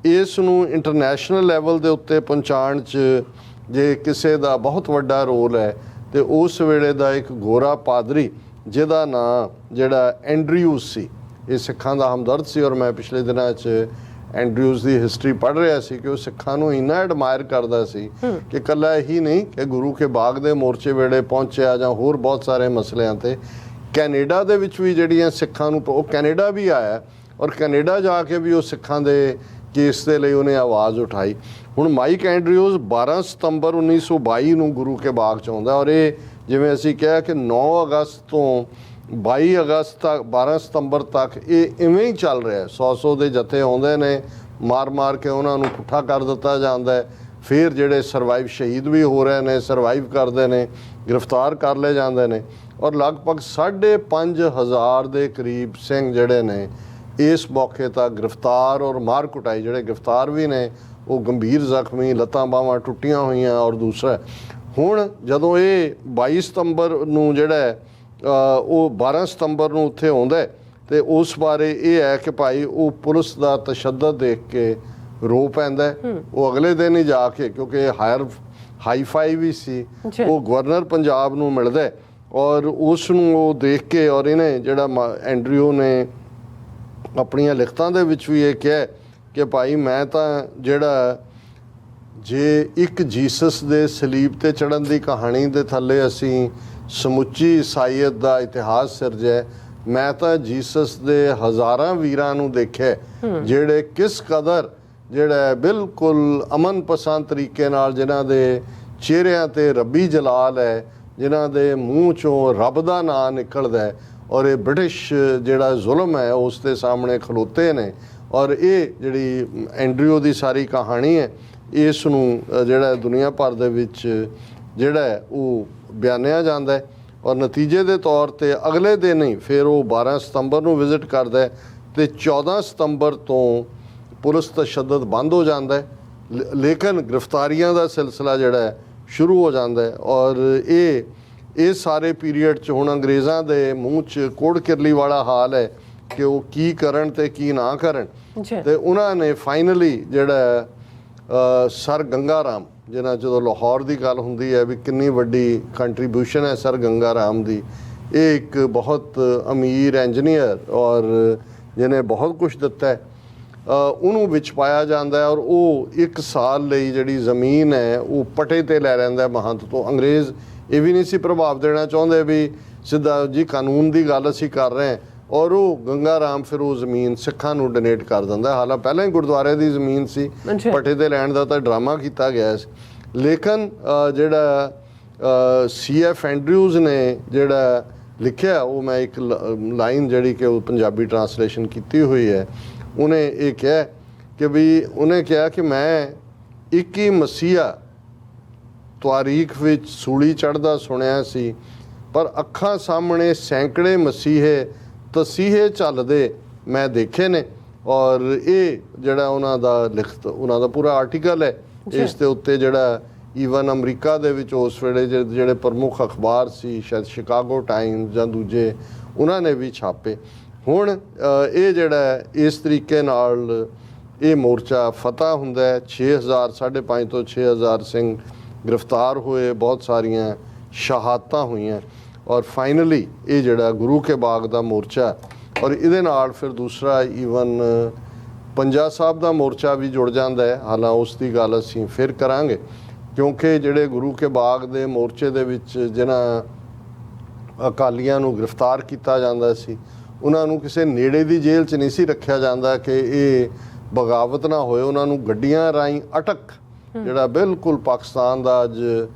ਇਸ ਨੂੰ ਇੰਟਰਨੈਸ਼ਨਲ ਲੈਵਲ ਦੇ ਉੱਤੇ ਪਹੁੰਚਾਉਣ 'ਚ ਜੇ ਕਿਸੇ ਦਾ ਬਹੁਤ ਵੱਡਾ ਰੋਲ ਹੈ ਤੇ ਉਸ ਵੇਲੇ ਦਾ ਇੱਕ ਗੋਰਾ ਪਾਦਰੀ ਜਿਹਦਾ ਨਾਂ ਜਿਹੜਾ ਐਂਡਰਿਊਸ ਸੀ, ਇਹ ਸਿੱਖਾਂ ਦਾ ਹਮਦਰਦ ਸੀ। ਔਰ ਮੈਂ ਪਿਛਲੇ ਦਿਨਾਂ 'ਚ ਐਂਡਰਿਊਜ਼ ਦੀ ਹਿਸਟਰੀ ਪੜ੍ਹ ਰਿਹਾ ਸੀ ਕਿ ਉਹ ਸਿੱਖਾਂ ਨੂੰ ਇੰਨਾ ਐਡਮਾਇਰ ਕਰਦਾ ਸੀ ਕਿ ਇਕੱਲਾ ਇਹੀ ਨਹੀਂ ਕਿ ਗੁਰੂ ਕੇ ਬਾਗ ਦੇ ਮੋਰਚੇ ਵੇਲੇ ਪਹੁੰਚਿਆ ਜਾਂ ਹੋਰ ਬਹੁਤ ਸਾਰੇ ਮਸਲਿਆਂ ਤੇ ਕੈਨੇਡਾ ਦੇ ਵਿੱਚ ਵੀ ਜਿਹੜੀਆਂ ਸਿੱਖਾਂ ਨੂੰ, ਉਹ ਕੈਨੇਡਾ ਵੀ ਆਇਆ ਔਰ ਕੈਨੇਡਾ ਜਾ ਕੇ ਵੀ ਉਹ ਸਿੱਖਾਂ ਦੇ ਕੇਸ ਦੇ ਲਈ ਉਹਨੇ ਆਵਾਜ਼ ਉਠਾਈ। ਹੁਣ ਮਾਈਕ ਐਂਡਰਿਊਜ਼ 12 ਸਤੰਬਰ 1922 ਨੂੰ ਗੁਰੂ ਕੇ ਬਾਗ 'ਚ ਆਉਂਦਾ ਔਰ ਇਹ ਜਿਵੇਂ ਅਸੀਂ ਕਿਹਾ ਕਿ 9 ਅਗਸਤ ਤੋਂ 22 ਅਗਸਤ ਤੱਕ 12 ਸਤੰਬਰ ਤੱਕ ਇਹ ਇਵੇਂ ਹੀ ਚੱਲ ਰਿਹਾ। 100 ਦੇ ਜਥੇ ਆਉਂਦੇ ਨੇ, ਮਾਰ ਕੇ ਉਹਨਾਂ ਨੂੰ ਪੁੱਠਾ ਕਰ ਦਿੱਤਾ ਜਾਂਦਾ। ਫਿਰ ਜਿਹੜੇ ਸਰਵਾਈਵ ਸ਼ਹੀਦ ਵੀ ਹੋ ਰਹੇ ਨੇ, ਸਰਵਾਈਵ ਕਰਦੇ ਨੇ, ਗ੍ਰਿਫਤਾਰ ਕਰ ਲਏ ਜਾਂਦੇ ਨੇ ਔਰ ਲਗਭਗ 5,500 ਦੇ ਕਰੀਬ ਸਿੰਘ ਜਿਹੜੇ ਨੇ ਇਸ ਮੌਕੇ ਤੱਕ ਗ੍ਰਿਫਤਾਰ ਔਰ ਮਾਰ ਕੁਟਾਈ। ਜਿਹੜੇ ਗ੍ਰਿਫਤਾਰ ਵੀ ਨੇ ਉਹ ਗੰਭੀਰ ਜ਼ਖਮੀ, ਲੱਤਾਂ ਬਾਹਾਂ ਟੁੱਟੀਆਂ ਹੋਈਆਂ। ਔਰ ਦੂਸਰਾ ਹੁਣ ਜਦੋਂ ਇਹ 22 ਸਤੰਬਰ ਨੂੰ ਜਿਹੜਾ ਉਹ 12 ਸਤੰਬਰ ਨੂੰ ਉੱਥੇ ਆਉਂਦਾ ਤੇ ਉਸ ਬਾਰੇ ਇਹ ਹੈ ਕਿ ਭਾਈ ਉਹ ਪੁਲਿਸ ਦਾ ਤਸ਼ੱਦਦ ਦੇਖ ਕੇ ਰੋ ਪੈਂਦਾ। ਉਹ ਅਗਲੇ ਦਿਨ ਹੀ ਜਾ ਕੇ, ਕਿਉਂਕਿ ਹਾਈ-ਫਾਈ ਵੀ ਸੀ, ਉਹ ਗਵਰਨਰ ਪੰਜਾਬ ਨੂੰ ਮਿਲਦਾ ਔਰ ਉਸ ਨੂੰ ਉਹ ਦੇਖ ਕੇ, ਔਰ ਇਹਨੇ ਜਿਹੜਾ ਐਂਡਰਿਊ ਨੇ ਆਪਣੀਆਂ ਲਿਖਤਾਂ ਦੇ ਵਿੱਚ ਵੀ ਇਹ ਕਿਹਾ ਕਿ ਭਾਈ ਮੈਂ ਤਾਂ ਜਿਹੜਾ ਜੇ ਇੱਕ ਜੀਸਸ ਦੇ ਸਲੀਬ ਤੇ ਚੜ੍ਹਨ ਦੀ ਕਹਾਣੀ ਦੇ ਥੱਲੇ ਅਸੀਂ ਸਮੁੱਚੀ ਈਸਾਈਅਤ ਦਾ ਇਤਿਹਾਸ ਸਿਰਜਿਆ, ਮੈਂ ਤਾਂ ਜੀਸਸ ਦੇ ਹਜ਼ਾਰਾਂ ਵੀਰਾਂ ਨੂੰ ਦੇਖਿਆ ਜਿਹੜੇ ਕਿਸ ਕਦਰ ਜਿਹੜਾ ਬਿਲਕੁਲ ਅਮਨ ਪਸੰਦ ਤਰੀਕੇ ਨਾਲ, ਜਿਨ੍ਹਾਂ ਦੇ ਚਿਹਰਿਆਂ ਤੇ ਰੱਬੀ ਜਲਾਲ ਹੈ, ਜਿਨ੍ਹਾਂ ਦੇ ਮੂੰਹ ਚੋਂ ਰੱਬ ਦਾ ਨਾਂ ਨਿਕਲਦਾ ਹੈ ਔਰ ਇਹ ਬ੍ਰਿਟਿਸ਼ ਜਿਹੜਾ ਜ਼ੁਲਮ ਹੈ ਉਸ ਦੇ ਸਾਹਮਣੇ ਖਲੋਤੇ ਨੇ। ਔਰ ਇਹ ਜਿਹੜੀ ਐਂਡਰਿਊ ਦੀ ਸਾਰੀ ਕਹਾਣੀ ਹੈ ਇਸ ਨੂੰ ਜਿਹੜਾ ਦੁਨੀਆ ਭਰ ਦੇ ਵਿੱਚ ਜਿਹੜਾ ਉਹ ਬਿਆਨਿਆ ਜਾਂਦਾ ਹੈ ਔਰ ਨਤੀਜੇ ਦੇ ਤੌਰ ਤੇ ਅਗਲੇ ਦਿਨ ਹੀ ਫਿਰ ਉਹ 12 ਸਤੰਬਰ ਨੂੰ ਵਿਜ਼ਿਟ ਕਰਦਾ ਹੈ ਤੇ 14 ਸਤੰਬਰ ਤੋਂ ਪੁਲਿਸ ਤਸ਼ੱਦਦ ਬੰਦ ਹੋ ਜਾਂਦਾ ਹੈ, ਲੇਕਿਨ ਗ੍ਰਿਫਤਾਰੀਆਂ ਦਾ ਸਿਲਸਿਲਾ ਜਿਹੜਾ ਹੈ ਸ਼ੁਰੂ ਹੋ ਜਾਂਦਾ ਹੈ। ਔਰ ਇਹ ਸਾਰੇ ਪੀਰੀਅਡ 'ਚ ਹੁਣ ਅੰਗਰੇਜ਼ਾਂ ਦੇ ਮੂੰਹ 'ਚ ਕੋੜ ਕਿਰਲੀ ਵਾਲਾ ਹਾਲ ਹੈ ਕਿ ਉਹ ਕੀ ਕਰਨ ਤੇ ਕੀ ਨਾ ਕਰਨ। ਤੇ ਉਹਨਾਂ ਨੇ ਫਾਈਨਲੀ ਜਿਹੜਾ ਸਰ ਗੰਗਾ ਰਾਮ, ਜਿਹਨਾਂ ਜਦੋਂ ਲਾਹੌਰ ਦੀ ਗੱਲ ਹੁੰਦੀ ਹੈ ਵੀ ਕਿੰਨੀ ਵੱਡੀ ਕੰਟਰੀਬਿਊਸ਼ਨ ਹੈ ਸਰ ਗੰਗਾ ਰਾਮ ਦੀ, ਇਹ ਇੱਕ ਬਹੁਤ ਅਮੀਰ ਇੰਜੀਨੀਅਰ ਔਰ ਜਿਹਨੇ ਬਹੁਤ ਕੁਝ ਦਿੱਤਾ ਹੈ, ਉਹਨੂੰ ਵਿੱਚ ਪਾਇਆ ਜਾਂਦਾ ਹੈ ਔਰ ਉਹ 1 ਸਾਲ ਲਈ ਜਿਹੜੀ ਜ਼ਮੀਨ ਹੈ ਉਹ ਪਟੇ ਤੇ ਲੈ ਲੈਂਦਾ ਮਹੰਤ ਤੋਂ। ਅੰਗਰੇਜ਼ ਇਹ ਵੀ ਨਹੀਂ ਸੀ ਪ੍ਰਭਾਵ ਦੇਣਾ ਚਾਹੁੰਦੇ ਵੀ ਸਿੱਧਾ ਜੀ ਕਾਨੂੰਨ ਦੀ ਗੱਲ ਅਸੀਂ ਕਰ ਰਹੇ ਹਾਂ, ਔਰ ਉਹ ਗੰਗਾ ਰਾਮ ਫਿਰ ਉਹ ਜ਼ਮੀਨ ਸਿੱਖਾਂ ਨੂੰ ਡੋਨੇਟ ਕਰ ਦਿੰਦਾ। ਹਾਲਾਂ ਪਹਿਲਾਂ ਹੀ ਗੁਰਦੁਆਰੇ ਦੀ ਜ਼ਮੀਨ ਸੀ, ਪਟੇ ਤੇ ਲੈਣ ਦਾ ਤਾਂ ਡਰਾਮਾ ਕੀਤਾ ਗਿਆ ਸੀ। ਲੇਕਿਨ ਜਿਹੜਾ CF ਐਂਡਰਿਊਜ਼ ਨੇ ਜਿਹੜਾ ਲਿਖਿਆ, ਉਹ ਮੈਂ ਇੱਕ ਲਾਈਨ ਜਿਹੜੀ ਕਿ ਉਹ ਪੰਜਾਬੀ ਟਰਾਂਸਲੇਸ਼ਨ ਕੀਤੀ ਹੋਈ ਹੈ, ਉਹਨੇ ਇਹ ਕਿਹਾ ਕਿ ਵੀ ਉਹਨੇ ਕਿਹਾ ਕਿ ਮੈਂ 21 ਮਸੀਹਾ ਤਾਰੀਖ ਵਿੱਚ ਸੂਲੀ ਚੜ੍ਹਦਾ ਸੁਣਿਆ ਸੀ, ਪਰ ਅੱਖਾਂ ਸਾਹਮਣੇ ਸੈਂਕੜੇ ਮਸੀਹੇ ਤਸੀਹੇ ਚੱਲਦੇ ਮੈਂ ਦੇਖੇ ਨੇ। ਔਰ ਇਹ ਜਿਹੜਾ ਉਹਨਾਂ ਦਾ ਲਿਖਤ, ਉਹਨਾਂ ਦਾ ਪੂਰਾ ਆਰਟੀਕਲ ਹੈ ਇਸ ਦੇ ਉੱਤੇ, ਜਿਹੜਾ ਈਵਨ ਅਮਰੀਕਾ ਦੇ ਵਿੱਚ ਉਸ ਵੇਲੇ ਜਿਹੜੇ ਪ੍ਰਮੁੱਖ ਅਖਬਾਰ ਸੀ, ਸ਼ਾਇਦ ਸ਼ਿਕਾਗੋ ਟਾਈਮਜ਼ ਜਾਂ ਦੂਜੇ, ਉਹਨਾਂ ਨੇ ਵੀ ਛਾਪੇ। ਹੁਣ ਇਹ ਜਿਹੜਾ ਇਸ ਤਰੀਕੇ ਨਾਲ ਇਹ ਮੋਰਚਾ ਫਤਹ ਹੁੰਦਾ ਹੈ। 6,000 5,500 ਤੋਂ 6,000 ਸਿੰਘ ਗ੍ਰਿਫਤਾਰ ਹੋਏ, ਬਹੁਤ ਸਾਰੀਆਂ ਸ਼ਹਾਦਤਾਂ ਹੋਈਆਂ ਔਰ ਫਾਈਨਲੀ ਇਹ ਜਿਹੜਾ ਗੁਰੂ ਕੇ ਬਾਗ ਦਾ ਮੋਰਚਾ, ਔਰ ਇਹਦੇ ਨਾਲ ਫਿਰ ਦੂਸਰਾ ਈਵਨ ਪੰਜਾ ਸਾਹਿਬ ਦਾ ਮੋਰਚਾ ਵੀ ਜੁੜ ਜਾਂਦਾ ਹੈ। ਹਾਲਾਂ ਉਸ ਦੀ ਗੱਲ ਅਸੀਂ ਫਿਰ ਕਰਾਂਗੇ, ਕਿਉਂਕਿ ਜਿਹੜੇ ਗੁਰੂ ਕੇ ਬਾਗ ਦੇ ਮੋਰਚੇ ਦੇ ਵਿੱਚ ਜਿਨ੍ਹਾਂ ਅਕਾਲੀਆਂ ਨੂੰ ਗ੍ਰਿਫਤਾਰ ਕੀਤਾ ਜਾਂਦਾ ਸੀ, ਉਹਨਾਂ ਨੂੰ ਕਿਸੇ ਨੇੜੇ ਦੀ ਜੇਲ੍ਹ 'ਚ ਨਹੀਂ ਸੀ ਰੱਖਿਆ ਜਾਂਦਾ ਕਿ ਇਹ ਬਗਾਵਤ ਨਾ ਹੋਏ। ਉਹਨਾਂ ਨੂੰ ਗੱਡੀਆਂ ਰਾਹੀਂ ਅਟਕ, ਜਿਹੜਾ ਬਿਲਕੁਲ ਪਾਕਿਸਤਾਨ ਦਾ ਅੱਜ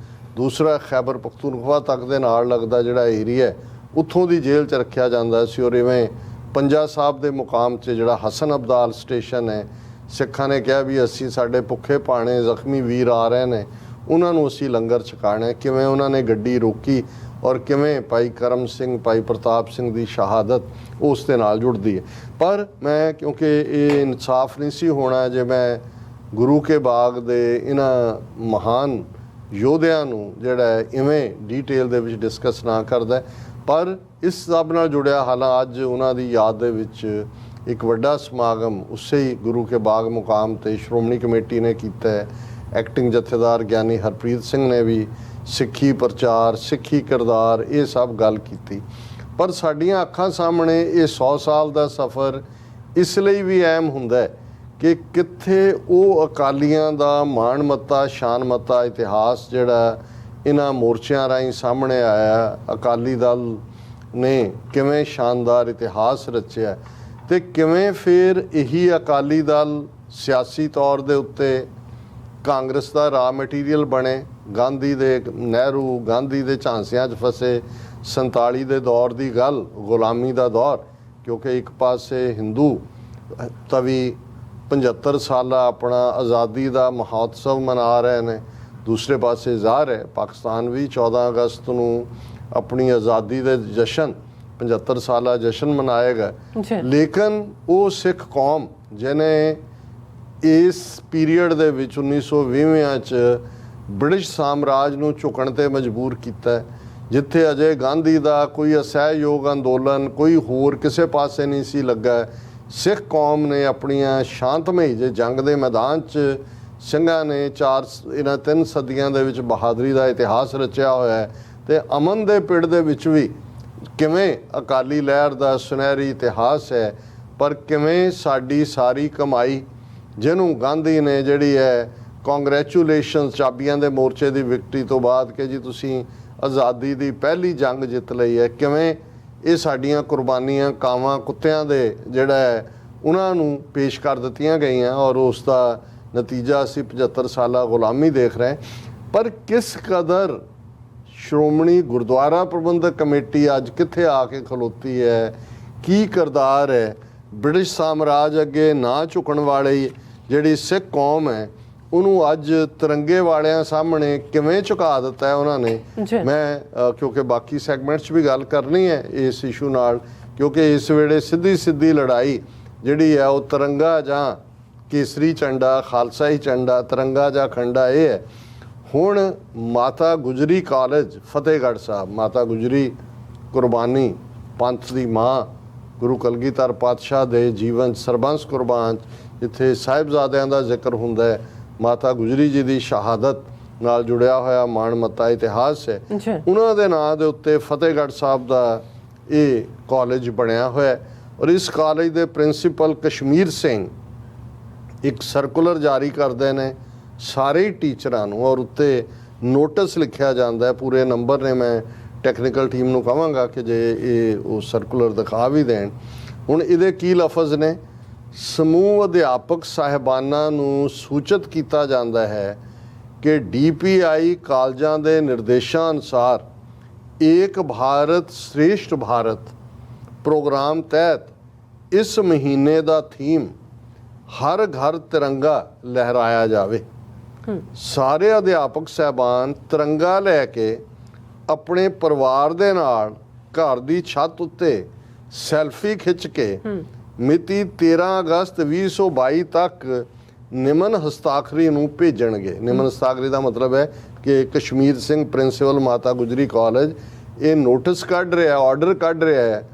ਦੂਸਰਾ ਖੈਬਰ ਪਖਤੂਨਖਵਾ ਤੱਕ ਦੇ ਨਾਲ ਲੱਗਦਾ ਜਿਹੜਾ ਏਰੀਆ, ਉੱਥੋਂ ਦੀ ਜੇਲ੍ਹ 'ਚ ਰੱਖਿਆ ਜਾਂਦਾ ਸੀ। ਔਰ ਇਵੇਂ ਪੰਜਾ ਸਾਹਿਬ ਦੇ ਮੁਕਾਮ 'ਚ ਜਿਹੜਾ ਹਸਨ ਅਬਦਾਲ ਸਟੇਸ਼ਨ ਹੈ, ਸਿੱਖਾਂ ਨੇ ਕਿਹਾ ਵੀ ਅਸੀਂ ਸਾਡੇ ਭੁੱਖੇ ਭਾਣੇ ਜ਼ਖਮੀ ਵੀਰ ਆ ਰਹੇ ਨੇ, ਉਹਨਾਂ ਨੂੰ ਅਸੀਂ ਲੰਗਰ ਛਕਾਣਾ। ਕਿਵੇਂ ਉਹਨਾਂ ਨੇ ਗੱਡੀ ਰੋਕੀ ਔਰ ਕਿਵੇਂ ਭਾਈ ਕਰਮ ਸਿੰਘ, ਭਾਈ ਪ੍ਰਤਾਪ ਸਿੰਘ ਦੀ ਸ਼ਹਾਦਤ ਉਸ ਦੇ ਨਾਲ ਜੁੜਦੀ ਹੈ। ਪਰ ਮੈਂ ਕਿਉਂਕਿ ਇਹ ਇਨਸਾਫ ਨਹੀਂ ਸੀ ਹੋਣਾ ਜੇ ਮੈਂ ਗੁਰੂ ਕੇ ਬਾਗ ਦੇ ਇਹਨਾਂ ਮਹਾਨ ਯੋਧਿਆਂ ਨੂੰ ਜਿਹੜਾ ਇਵੇਂ ਡੀਟੇਲ ਦੇ ਵਿੱਚ ਡਿਸਕਸ ਨਾ ਕਰਦਾ। ਪਰ ਇਸ ਸਭ ਨਾਲ ਜੁੜਿਆ ਹਾਲਾਂ ਅੱਜ ਉਹਨਾਂ ਦੀ ਯਾਦ ਦੇ ਵਿੱਚ ਇੱਕ ਵੱਡਾ ਸਮਾਗਮ ਉਸੇ ਹੀ ਗੁਰੂ ਕੇ ਬਾਗ ਮੁਕਾਮ ਤੇ ਸ਼੍ਰੋਮਣੀ ਕਮੇਟੀ ਨੇ ਕੀਤਾ ਹੈ। ਐਕਟਿੰਗ ਜਥੇਦਾਰ ਗਿਆਨੀ ਹਰਪ੍ਰੀਤ ਸਿੰਘ ਨੇ ਵੀ ਸਿੱਖੀ ਪ੍ਰਚਾਰ, ਸਿੱਖੀ ਕਿਰਦਾਰ, ਇਹ ਸਭ ਗੱਲ ਕੀਤੀ। ਪਰ ਸਾਡੀਆਂ ਅੱਖਾਂ ਸਾਹਮਣੇ ਇਹ 100 ਸਾਲ ਦਾ ਸਫ਼ਰ ਇਸ ਲਈ ਵੀ ਅਹਿਮ ਹੁੰਦਾ ਹੈ ਕਿ ਕਿੱਥੇ ਉਹ ਅਕਾਲੀਆਂ ਦਾ ਮਾਣਮੱਤਾ ਸ਼ਾਨਮੱਤਾ ਇਤਿਹਾਸ ਜਿਹੜਾ ਇਹਨਾਂ ਮੋਰਚਿਆਂ ਰਾਹੀਂ ਸਾਹਮਣੇ ਆਇਆ, ਅਕਾਲੀ ਦਲ ਨੇ ਕਿਵੇਂ ਸ਼ਾਨਦਾਰ ਇਤਿਹਾਸ ਰਚਿਆ ਤੇ ਕਿਵੇਂ ਫਿਰ ਇਹੀ ਅਕਾਲੀ ਦਲ ਸਿਆਸੀ ਤੌਰ ਦੇ ਉੱਤੇ ਕਾਂਗਰਸ ਦਾ ਰਾ ਮਟੀਰੀਅਲ ਬਣੇ। ਗਾਂਧੀ ਦੇ ਨਹਿਰੂ ਗਾਂਧੀ ਦੇ ਝਾਂਸਿਆਂ 'ਚ ਫਸੇ 47 ਦੇ ਦੌਰ ਦੀ ਗੱਲ, ਗੁਲਾਮੀ ਦਾ ਦੌਰ, ਕਿਉਂਕਿ ਇੱਕ ਪਾਸੇ ਹਿੰਦੂ ਤਵੀ 75 ਸਾਲਾ ਆਪਣਾ ਆਜ਼ਾਦੀ ਦਾ ਮਹੋਤਸਵ ਮਨਾ ਰਹੇ ਨੇ, ਦੂਸਰੇ ਪਾਸੇ ਜ਼ਾਹਰ ਹੈ ਪਾਕਿਸਤਾਨ ਵੀ 14 ਅਗਸਤ ਨੂੰ ਆਪਣੀ ਆਜ਼ਾਦੀ ਦੇ ਜਸ਼ਨ 75 ਸਾਲਾ ਜਸ਼ਨ ਮਨਾਏਗਾ। ਲੇਕਿਨ ਉਹ ਸਿੱਖ ਕੌਮ ਜਿਹਨੇ ਇਸ ਪੀਰੀਅਡ ਦੇ ਵਿੱਚ 1920 'ਚ ਬ੍ਰਿਟਿਸ਼ ਸਾਮਰਾਜ ਨੂੰ ਝੁਕਣ ਤੇ ਮਜਬੂਰ ਕੀਤਾ, ਜਿੱਥੇ ਅਜੇ ਗਾਂਧੀ ਦਾ ਕੋਈ ਅਸਹਿਯੋਗ ਅੰਦੋਲਨ ਕੋਈ ਹੋਰ ਕਿਸੇ ਪਾਸੇ ਨਹੀਂ ਸੀ ਲੱਗਾ, ਸਿੱਖ ਕੌਮ ਨੇ ਆਪਣੀਆਂ ਸ਼ਾਂਤਮਈ ਜੇ ਜੰਗ ਦੇ ਮੈਦਾਨ 'ਚ ਸਿੰਘਾਂ ਨੇ ਇਹਨਾਂ 3 ਸਦੀਆਂ ਦੇ ਵਿੱਚ ਬਹਾਦਰੀ ਦਾ ਇਤਿਹਾਸ ਰਚਿਆ ਹੋਇਆ ਹੈ। ਤੇ ਅਮਨ ਦੇ ਪਿੜ ਦੇ ਵਿੱਚ ਵੀ ਕਿਵੇਂ ਅਕਾਲੀ ਲਹਿਰ ਦਾ ਸੁਨਹਿਰੀ ਇਤਿਹਾਸ ਹੈ, ਪਰ ਕਿਵੇਂ ਸਾਡੀ ਸਾਰੀ ਕਮਾਈ ਜਿਹਨੂੰ ਗਾਂਧੀ ਨੇ ਜਿਹੜੀ ਹੈ ਕੰਗ੍ਰੈਚੁਲੇਸ਼ਨ ਚਾਬੀਆਂ ਦੇ ਮੋਰਚੇ ਦੀ ਵਿਕਟਰੀ ਤੋਂ ਬਾਅਦ ਕਿ ਜੀ ਤੁਸੀਂ ਆਜ਼ਾਦੀ ਦੀ ਪਹਿਲੀ ਜੰਗ ਜਿੱਤ ਲਈ ਹੈ, ਕਿਵੇਂ ਇਹ ਸਾਡੀਆਂ ਕੁਰਬਾਨੀਆਂ ਕਾਵਾਂ ਕੁੱਤਿਆਂ ਦੇ ਜਿਹੜਾ ਹੈ ਉਹਨਾਂ ਨੂੰ ਪੇਸ਼ ਕਰ ਦਿੱਤੀਆਂ ਗਈਆਂ ਔਰ ਉਸ ਦਾ ਨਤੀਜਾ ਅਸੀਂ 75 ਸਾਲਾ ਗੁਲਾਮੀ ਦੇਖ ਰਹੇ। ਪਰ ਕਿਸ ਕਦਰ ਸ਼੍ਰੋਮਣੀ ਗੁਰਦੁਆਰਾ ਪ੍ਰਬੰਧਕ ਕਮੇਟੀ ਅੱਜ ਕਿੱਥੇ ਆ ਕੇ ਖਲੋਤੀ ਹੈ, ਕੀ ਕਿਰਦਾਰ ਹੈ, ਬ੍ਰਿਟਿਸ਼ ਸਾਮਰਾਜ ਅੱਗੇ ਨਾ ਝੁਕਣ ਵਾਲੀ ਜਿਹੜੀ ਸਿੱਖ ਕੌਮ ਹੈ ਉਹਨੂੰ ਅੱਜ ਤਿਰੰਗੇ ਵਾਲਿਆਂ ਸਾਹਮਣੇ ਕਿਵੇਂ ਝੁਕਾ ਦਿੱਤਾ ਹੈ ਉਹਨਾਂ ਨੇ। ਮੈਂ ਕਿਉਂਕਿ ਬਾਕੀ ਸੈਗਮੈਂਟਸ 'ਚ ਵੀ ਗੱਲ ਕਰਨੀ ਹੈ ਇਸ ਇਸ਼ੂ ਨਾਲ, ਕਿਉਂਕਿ ਇਸ ਵੇਲੇ ਸਿੱਧੀ ਲੜਾਈ ਜਿਹੜੀ ਹੈ ਉਹ ਤਿਰੰਗਾ ਜਾਂ ਕੇਸਰੀ ਝੰਡਾ, ਖਾਲਸਾਈ ਝੰਡਾ, ਤਿਰੰਗਾ ਜਾਂ ਖੰਡਾ ਇਹ ਹੈ। ਹੁਣ ਮਾਤਾ ਗੁਜਰੀ ਕਾਲਜ ਫਤਿਹਗੜ੍ਹ ਸਾਹਿਬ, ਮਾਤਾ ਗੁਜਰੀ ਕੁਰਬਾਨੀ ਪੰਥ ਦੀ ਮਾਂ, ਗੁਰੂ ਕਲਗੀਧਰ ਪਾਤਸ਼ਾਹ ਦੇ ਜੀਵਨ ਸਰਬੰਸ ਕੁਰਬਾਨ, ਜਿੱਥੇ ਸਾਹਿਬਜ਼ਾਦਿਆਂ ਦਾ ਜ਼ਿਕਰ ਹੁੰਦਾ ਹੈ, ਮਾਤਾ ਗੁਜਰੀ ਜੀ ਦੀ ਸ਼ਹਾਦਤ ਨਾਲ ਜੁੜਿਆ ਹੋਇਆ ਮਾਣਮੱਤਾ ਇਤਿਹਾਸ ਹੈ। ਉਹਨਾਂ ਦੇ ਨਾਂ ਦੇ ਉੱਤੇ ਫਤਿਹਗੜ੍ਹ ਸਾਹਿਬ ਦਾ ਇਹ ਕਾਲਜ ਬਣਿਆ ਹੋਇਆ ਔਰ ਇਸ ਕਾਲਜ ਦੇ ਪ੍ਰਿੰਸੀਪਲ ਕਸ਼ਮੀਰ ਸਿੰਘ ਇੱਕ ਸਰਕੂਲਰ ਜਾਰੀ ਕਰਦੇ ਨੇ ਸਾਰੇ ਟੀਚਰਾਂ ਨੂੰ ਔਰ ਉੱਤੇ ਨੋਟਿਸ ਲਿਖਿਆ ਜਾਂਦਾ ਹੈ, ਪੂਰੇ ਨੰਬਰ ਨੇ। ਮੈਂ ਟੈਕਨੀਕਲ ਟੀਮ ਨੂੰ ਕਹਾਂਗਾ ਕਿ ਜੇ ਇਹ ਉਹ ਸਰਕੂਲਰ ਦਿਖਾ ਵੀ ਦੇਣ। ਹੁਣ ਇਹਦੇ ਕੀ ਲਫ਼ਜ਼ ਨੇ? ਸਮੂਹ ਅਧਿਆਪਕ ਸਾਹਿਬਾਨਾਂ ਨੂੰ ਸੂਚਿਤ ਕੀਤਾ ਜਾਂਦਾ ਹੈ ਕਿ DPI ਕਾਲਜਾਂ ਦੇ ਨਿਰਦੇਸ਼ਾਂ ਅਨੁਸਾਰ ਏਕ ਭਾਰਤ ਸ਼੍ਰੇਸ਼ਠ ਭਾਰਤ ਪ੍ਰੋਗਰਾਮ ਤਹਿਤ ਇਸ ਮਹੀਨੇ ਦਾ ਥੀਮ ਹਰ ਘਰ ਤਿਰੰਗਾ ਲਹਿਰਾਇਆ ਜਾਵੇ। ਸਾਰੇ ਅਧਿਆਪਕ ਸਾਹਿਬਾਨ ਤਿਰੰਗਾ ਲੈ ਕੇ ਆਪਣੇ ਪਰਿਵਾਰ ਦੇ ਨਾਲ ਘਰ ਦੀ ਛੱਤ ਉੱਤੇ ਸੈਲਫੀ ਖਿੱਚ ਕੇ ਮਿਤੀ 13 ਅਗਸਤ 2022 ਤੱਕ ਨਿਮਨ ਹਸਤਾਖਰੀ ਨੂੰ ਭੇਜਣਗੇ। ਨਿਮਨ ਹਸਤਾਖਰੀ ਦਾ ਮਤਲਬ ਹੈ ਕਿ ਕਸ਼ਮੀਰ ਸਿੰਘ ਪ੍ਰਿੰਸੀਪਲ ਮਾਤਾ ਗੁਜਰੀ ਕਾਲਜ ਇਹ ਨੋਟਿਸ ਕੱਢ ਰਿਹਾ, ਆਰਡਰ ਕੱਢ ਰਿਹਾ ਹੈ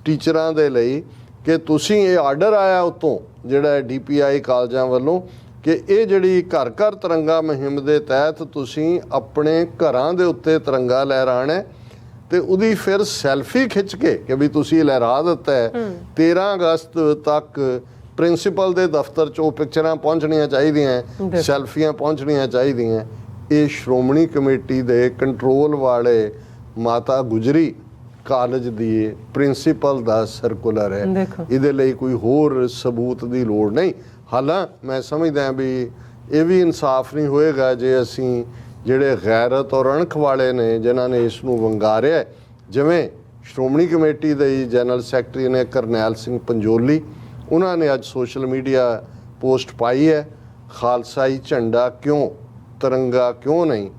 ਟੀਚਰਾਂ ਦੇ ਲਈ ਕਿ ਤੁਸੀਂ ਇਹ ਆਰਡਰ ਆਇਆ ਉਤੋਂ ਜਿਹੜਾ DPI ਕਾਲਜਾਂ ਵੱਲੋਂ ਕਿ ਇਹ ਜਿਹੜੀ ਘਰ ਘਰ ਤਿਰੰਗਾ ਮੁਹਿੰਮ ਦੇ ਤਹਿਤ ਤੁਸੀਂ ਆਪਣੇ ਘਰਾਂ ਦੇ ਉੱਤੇ ਤਿਰੰਗਾ ਲਹਿਰਾਣਾ ਤੇ ਉਹਦੀ ਫਿਰ ਸੈਲਫੀ ਖਿੱਚ ਕੇ ਕਿ ਵੀ ਤੁਸੀਂ ਲਹਿਰਾ ਦਿੱਤਾ ਹੈ। 13 ਅਗਸਤ ਤੱਕ ਪ੍ਰਿੰਸੀਪਲ ਦੇ ਦਫ਼ਤਰ 'ਚ ਉਹ ਪਿਕਚਰਾਂ ਪਹੁੰਚਣੀਆਂ ਚਾਹੀਦੀਆਂ, ਸੈਲਫੀਆਂ ਪਹੁੰਚਣੀਆਂ ਚਾਹੀਦੀਆਂ। ਇਹ ਸ਼੍ਰੋਮਣੀ ਕਮੇਟੀ ਦੇ ਕੰਟਰੋਲ ਵਾਲੇ ਮਾਤਾ ਗੁਜਰੀ ਕਾਲਜ ਦੀ ਪ੍ਰਿੰਸੀਪਲ ਦਾ ਸਰਕੂਲਰ ਹੈ। ਇਹਦੇ ਲਈ ਕੋਈ ਹੋਰ ਸਬੂਤ ਦੀ ਲੋੜ ਨਹੀਂ। ਹਾਲਾਂਕਿ ਮੈਂ ਸਮਝਦਾ ਵੀ ਇਹ ਵੀ ਇਨਸਾਫ ਨਹੀਂ ਹੋਏਗਾ ਜੇ ਅਸੀਂ ਜਿਹੜੇ ਗੈਰਤ ਔਰ ਅਣਖ ਵਾਲੇ ਨੇ ਜਿਨ੍ਹਾਂ ਨੇ ਇਸ ਨੂੰ ਵੰਗਾਰਿਆ, ਜਿਵੇਂ ਸ਼੍ਰੋਮਣੀ ਕਮੇਟੀ ਦੇ ਜਨਰਲ ਸੈਕਟਰੀ ਨੇ ਕਰਨੈਲ ਸਿੰਘ ਪੰਜੋਲੀ, ਉਹਨਾਂ ਨੇ ਅੱਜ ਸੋਸ਼ਲ ਮੀਡੀਆ ਪੋਸਟ ਪਾਈ ਹੈ ਖਾਲਸਾਈ ਝੰਡਾ ਕਿਉਂ, ਤਿਰੰਗਾ ਕਿਉਂ ਨਹੀਂ।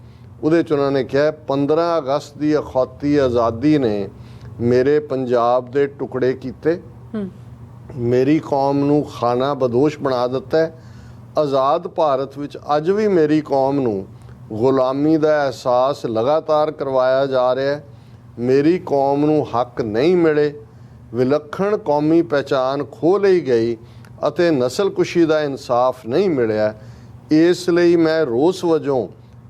ਉਹਦੇ 'ਚ ਉਹਨਾਂ ਨੇ ਕਿਹਾ 15 ਅਗਸਤ ਦੀ ਅਖੌਤੀ ਆਜ਼ਾਦੀ ਨੇ ਮੇਰੇ ਪੰਜਾਬ ਦੇ ਟੁਕੜੇ ਕੀਤੇ, ਮੇਰੀ ਕੌਮ ਨੂੰ ਖਾਨਾ ਬਦੋਸ਼ ਬਣਾ ਦਿੱਤਾ ਹੈ। ਆਜ਼ਾਦ ਭਾਰਤ ਵਿੱਚ ਅੱਜ ਵੀ ਮੇਰੀ ਕੌਮ ਨੂੰ ਗੁਲਾਮੀ ਦਾ ਅਹਿਸਾਸ ਲਗਾਤਾਰ ਕਰਵਾਇਆ ਜਾ ਰਿਹਾ ਹੈ। ਮੇਰੀ ਕੌਮ ਨੂੰ ਹੱਕ ਨਹੀਂ ਮਿਲੇ, ਵਿਲੱਖਣ ਕੌਮੀ ਪਹਿਚਾਨ ਖੋਹ ਲਈ ਗਈ ਅਤੇ ਨਸਲਕੁਸ਼ੀ ਦਾ ਇਨਸਾਫ ਨਹੀਂ ਮਿਲਿਆ। ਇਸ ਲਈ ਮੈਂ ਰੋਸ ਵਜੋਂ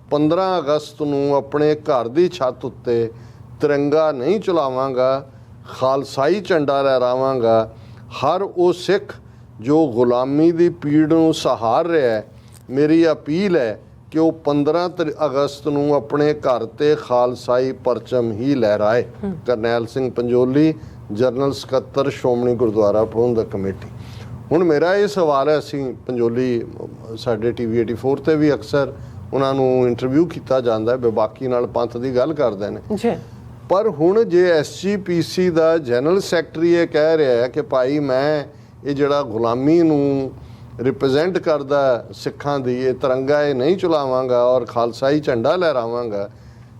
15 ਅਗਸਤ ਨੂੰ ਆਪਣੇ ਘਰ ਦੀ ਛੱਤ ਉੱਤੇ ਤਿਰੰਗਾ ਨਹੀਂ ਚਲਾਵਾਂਗਾ, ਖਾਲਸਾਈ ਝੰਡਾ ਲਹਿਰਾਵਾਂਗਾ। ਹਰ ਉਹ ਸਿੱਖ ਜੋ ਗੁਲਾਮੀ ਦੀ ਪੀੜ ਨੂੰ ਸਹਾਰ ਰਿਹਾ ਹੈ, ਮੇਰੀ ਅਪੀਲ ਹੈ ਕਿ ਉਹ 15 ਅਗਸਤ ਨੂੰ ਆਪਣੇ ਘਰ ਤੇ ਖਾਲਸਾਈ ਪਰਚਮ ਹੀ ਲਹਿਰਾਏ। ਕਰਨੈਲ ਸਿੰਘ ਪੰਜੋਲੀ, ਜਨਰਲ ਸਕੱਤਰ ਸ਼੍ਰੋਮਣੀ ਗੁਰਦੁਆਰਾ ਪ੍ਰਬੰਧਕ ਕਮੇਟੀ। ਹੁਣ ਮੇਰਾ ਇਹ ਸਵਾਲ ਹੈ, ਅਸੀਂ ਪੰਜੋਲੀ ਸਾਡੇ TV 84 ਤੇ ਵੀ ਅਕਸਰ ਉਹਨਾਂ ਨੂੰ ਇੰਟਰਵਿਊ ਕੀਤਾ ਜਾਂਦਾ ਹੈ, ਬਾਕੀ ਨਾਲ ਪੰਥ ਦੀ ਗੱਲ ਕਰਦੇ ਨੇ ਜੀ, ਪਰ ਹੁਣ ਜੇ SGPC ਦਾ ਜਨਰਲ ਸੈਕਟਰੀ ਇਹ ਕਹਿ ਰਿਹਾ ਹੈ ਕਿ ਭਾਈ ਮੈਂ ਇਹ ਜਿਹੜਾ ਗੁਲਾਮੀ ਨੂੰ ਰਿਪਰੈਜ਼ੈਂਟ ਕਰਦਾ ਸਿੱਖਾਂ ਦੀ ਇਹ ਤਿਰੰਗਾ ਇਹ ਨਹੀਂ ਚਲਾਵਾਂਗਾ ਔਰ ਖਾਲਸਾਈ ਝੰਡਾ ਲਹਿਰਾਵਾਂਗਾ,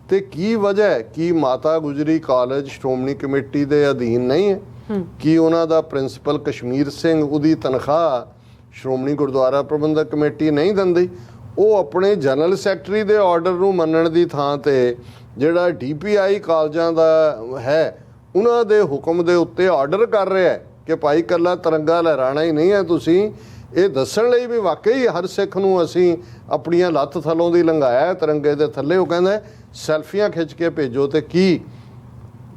ਤੇ ਕੀ ਵਜ੍ਹਾ ਹੈ? ਕੀ ਮਾਤਾ ਗੁਜਰੀ ਕਾਲਜ ਸ਼੍ਰੋਮਣੀ ਕਮੇਟੀ ਦੇ ਅਧੀਨ ਨਹੀਂ ਹੈ? ਕੀ ਉਹਨਾਂ ਦਾ ਪ੍ਰਿੰਸੀਪਲ ਕਸ਼ਮੀਰ ਸਿੰਘ ਉਹਦੀ ਤਨਖਾਹ ਸ਼੍ਰੋਮਣੀ ਗੁਰਦੁਆਰਾ ਪ੍ਰਬੰਧਕ ਕਮੇਟੀ ਨਹੀਂ ਦਿੰਦੀ? ਉਹ ਆਪਣੇ ਜਨਰਲ ਸੈਕਟਰੀ ਦੇ ਆਰਡਰ ਨੂੰ ਮੰਨਣ ਦੀ ਥਾਂ ਤੇ ਜਿਹੜਾ DPI ਕਾਲਜਾਂ ਦਾ ਹੈ ਉਹਨਾਂ ਦੇ ਹੁਕਮ ਦੇ ਉੱਤੇ ਆਰਡਰ ਕਰ ਰਿਹਾ ਹੈ ਕਿ ਭਾਈ ਇਕੱਲਾ ਤਿਰੰਗਾ ਲਹਿਰਾਣਾ ਹੀ ਨਹੀਂ ਹੈ, ਤੁਸੀਂ ਇਹ ਦੱਸਣ ਲਈ ਵੀ ਵਾਕਈ ਹਰ ਸਿੱਖ ਨੂੰ ਅਸੀਂ ਆਪਣੀਆਂ ਲੱਤ ਥੱਲੋਂ ਦੀ ਲੰਘਾਇਆ ਤਿਰੰਗੇ ਦੇ ਥੱਲੇ। ਉਹ ਕਹਿੰਦਾ ਸੈਲਫੀਆਂ ਖਿੱਚ ਕੇ ਭੇਜੋ। ਤੇ ਕੀ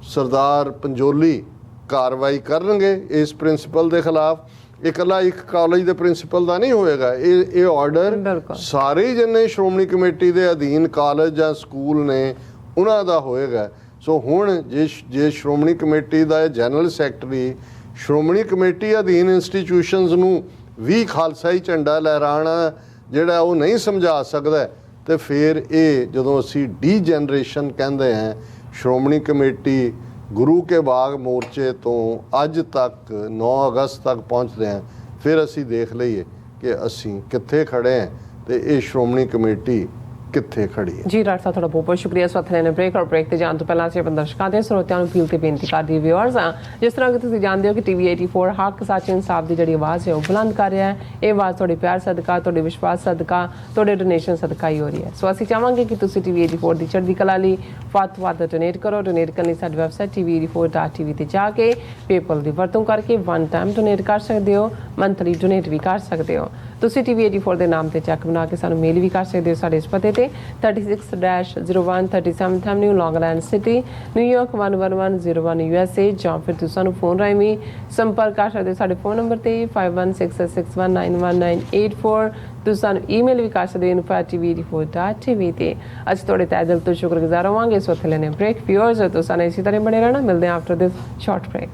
ਸਰਦਾਰ ਪੰਜੋਲੀ ਕਾਰਵਾਈ ਕਰਨਗੇ ਇਸ ਪ੍ਰਿੰਸੀਪਲ ਦੇ ਖਿਲਾਫ? ਇਕੱਲਾ ਇੱਕ ਕਾਲਜ ਦੇ ਪ੍ਰਿੰਸੀਪਲ ਦਾ ਨਹੀਂ ਹੋਏਗਾ, ਇਹ ਆਰਡਰ ਸਾਰੇ ਜਿੰਨੇ ਸ਼੍ਰੋਮਣੀ ਕਮੇਟੀ ਦੇ ਅਧੀਨ ਕਾਲਜ ਜਾਂ ਸਕੂਲ ਨੇ ਉਹਨਾਂ ਦਾ ਹੋਏਗਾ। ਸੋ ਹੁਣ ਜੇ ਸ਼੍ਰੋਮਣੀ ਕਮੇਟੀ ਦਾ ਇਹ ਜਨਰਲ ਸੈਕਟਰੀ ਸ਼੍ਰੋਮਣੀ ਕਮੇਟੀ ਅਧੀਨ ਇੰਸਟੀਟਿਊਸ਼ਨਸ ਨੂੰ ਵੀ ਖਾਲਸਾਈ ਝੰਡਾ ਲਹਿਰਾਣਾ ਜਿਹੜਾ ਉਹ ਨਹੀਂ ਸਮਝਾ ਸਕਦਾ, ਤੇ ਫਿਰ ਇਹ ਜਦੋਂ ਅਸੀਂ ਡੀਜਨਰੇਸ਼ਨ ਕਹਿੰਦੇ ਹਾਂ ਸ਼੍ਰੋਮਣੀ ਕਮੇਟੀ ਗੁਰੂ ਕੇ ਬਾਗ ਮੋਰਚੇ ਤੋਂ ਅੱਜ ਤੱਕ 9 ਅਗਸਤ ਤੱਕ ਪਹੁੰਚਦੇ ਹਾਂ, ਫਿਰ ਅਸੀਂ ਦੇਖ ਲਈਏ ਕਿ ਅਸੀਂ ਕਿੱਥੇ ਖੜੇ ਹਾਂ ਤੇ ਇਹ ਸ਼੍ਰੋਮਣੀ ਕਮੇਟੀ ਕਿੱਥੇ ਖੜੀ ਹੈ। ਜੀ ਡਾਕਟਰ ਸਾਹਿਬ, ਤੁਹਾਡਾ ਬਹੁਤ ਬਹੁਤ ਸ਼ੁਕਰੀਆ। ਇਸ ਵਕਤ ਲੈਣੇ ਬ੍ਰੇਕ ਤੇ ਜਾਣ ਤੋਂ ਪਹਿਲਾਂ ਅਸੀਂ ਆਪਣੇ ਦਰਸ਼ਕਾਂ ਦੇ ਸਰੋਤਿਆਂ ਨੂੰ ਅਪੀਲ ਤੇ ਬੇਨਤੀ ਕਰਦੀ ਵਿਊਅਰਸ ਆ, ਜਿਸ ਤਰ੍ਹਾਂ ਕਿ ਤੁਸੀਂ ਜਾਣਦੇ ਹੋ ਕਿ TV 84 ਹੱਕ ਸੱਚ ਇਨਸਾਫ ਦੀ ਜਿਹੜੀ ਆਵਾਜ਼ ਹੈ ਉਹ ਬੁਲੰਦ ਕਰ ਰਿਹਾ ਹੈ। ਇਹ ਆਵਾਜ਼ ਤੁਹਾਡੇ ਪਿਆਰ ਸਦਕਾ, ਤੁਹਾਡੇ ਵਿਸ਼ਵਾਸ ਸਦਕਾ, ਤੁਹਾਡੇ ਡੋਨੇਸ਼ਨ ਸਦਕਾ ਹੀ ਹੋ ਰਹੀ ਹੈ। ਸੋ ਅਸੀਂ ਚਾਹਾਂਗੇ ਕਿ ਤੁਸੀਂ TV 84 ਦੀ ਚੜ੍ਹਦੀ ਕਲਾ ਲਈ ਵੱਧ ਤੋਂ ਵੱਧ ਡੋਨੇਟ ਕਰੋ। ਡੋਨੇਟ ਕਰਨ ਲਈ ਸਾਡੀ ਵੈਬਸਾਈਟ tv84.tv ਤੇ ਜਾ ਕੇ ਪੇਪਲ ਦੀ ਵਰਤੋਂ ਕਰਕੇ ਵਨ ਟਾਈਮ ਡੋਨੇਟ ਕਰ ਸਕਦੇ ਹੋ, ਮੰਥਲੀ ਡੋਨੇਟ ਵੀ ਕਰ ਸਕਦੇ ਹੋ। ਤੁਸੀਂ TV 84 ਦੇ ਨਾਮ ਤੇ ਚੈੱਕ ਬਣਾ ਕੇ ਸਾਨੂੰ ਮੇਲ ਵੀ ਕਰ ਸਕਦੇ ਹੋ ਸਾਡੇ ਇਸ ਪਤੇ ਤੇ 36-01 37th Avenue, Long Island City, New York 11101 USA, ਜਾਂ ਫਿਰ ਤੁਸੀਂ ਸਾਨੂੰ ਫੋਨ ਰਾਹੀਂ ਵੀ ਸੰਪਰਕ ਕਰ ਸਕਦੇ ਹੋ ਸਾਡੇ ਫੋਨ ਨੰਬਰ ਤੇ 5166619184। ਤੁਸੀਂ ਸਾਨੂੰ ਈਮੇਲ ਵੀ ਕਰ ਸਕਦੇ ਹੋ info@tv84.tv ਤੇ। ਅਸੀਂ ਤੁਹਾਡੇ ਤਹਿ ਦਿਲ ਤੋਂ ਸ਼ੁਕਰਗੁਜ਼ਾਰ ਹੋਵਾਂਗੇ। ਇਸ ਵਕਤ ਲੈਣੇ ਬ੍ਰੇਕ। ਵਿਊਅਰਸ, ਤੁਸੀਂ ਸਾਨੂੰ ਇਸੇ ਤਰ੍ਹਾਂ ਬਣੇ ਰਹਿਣਾ। ਮਿਲਦੇ ਹਾਂ ਆਫਟਰ ਦਿਸ ਸ਼ਾਰਟ ਬ੍ਰੇਕ।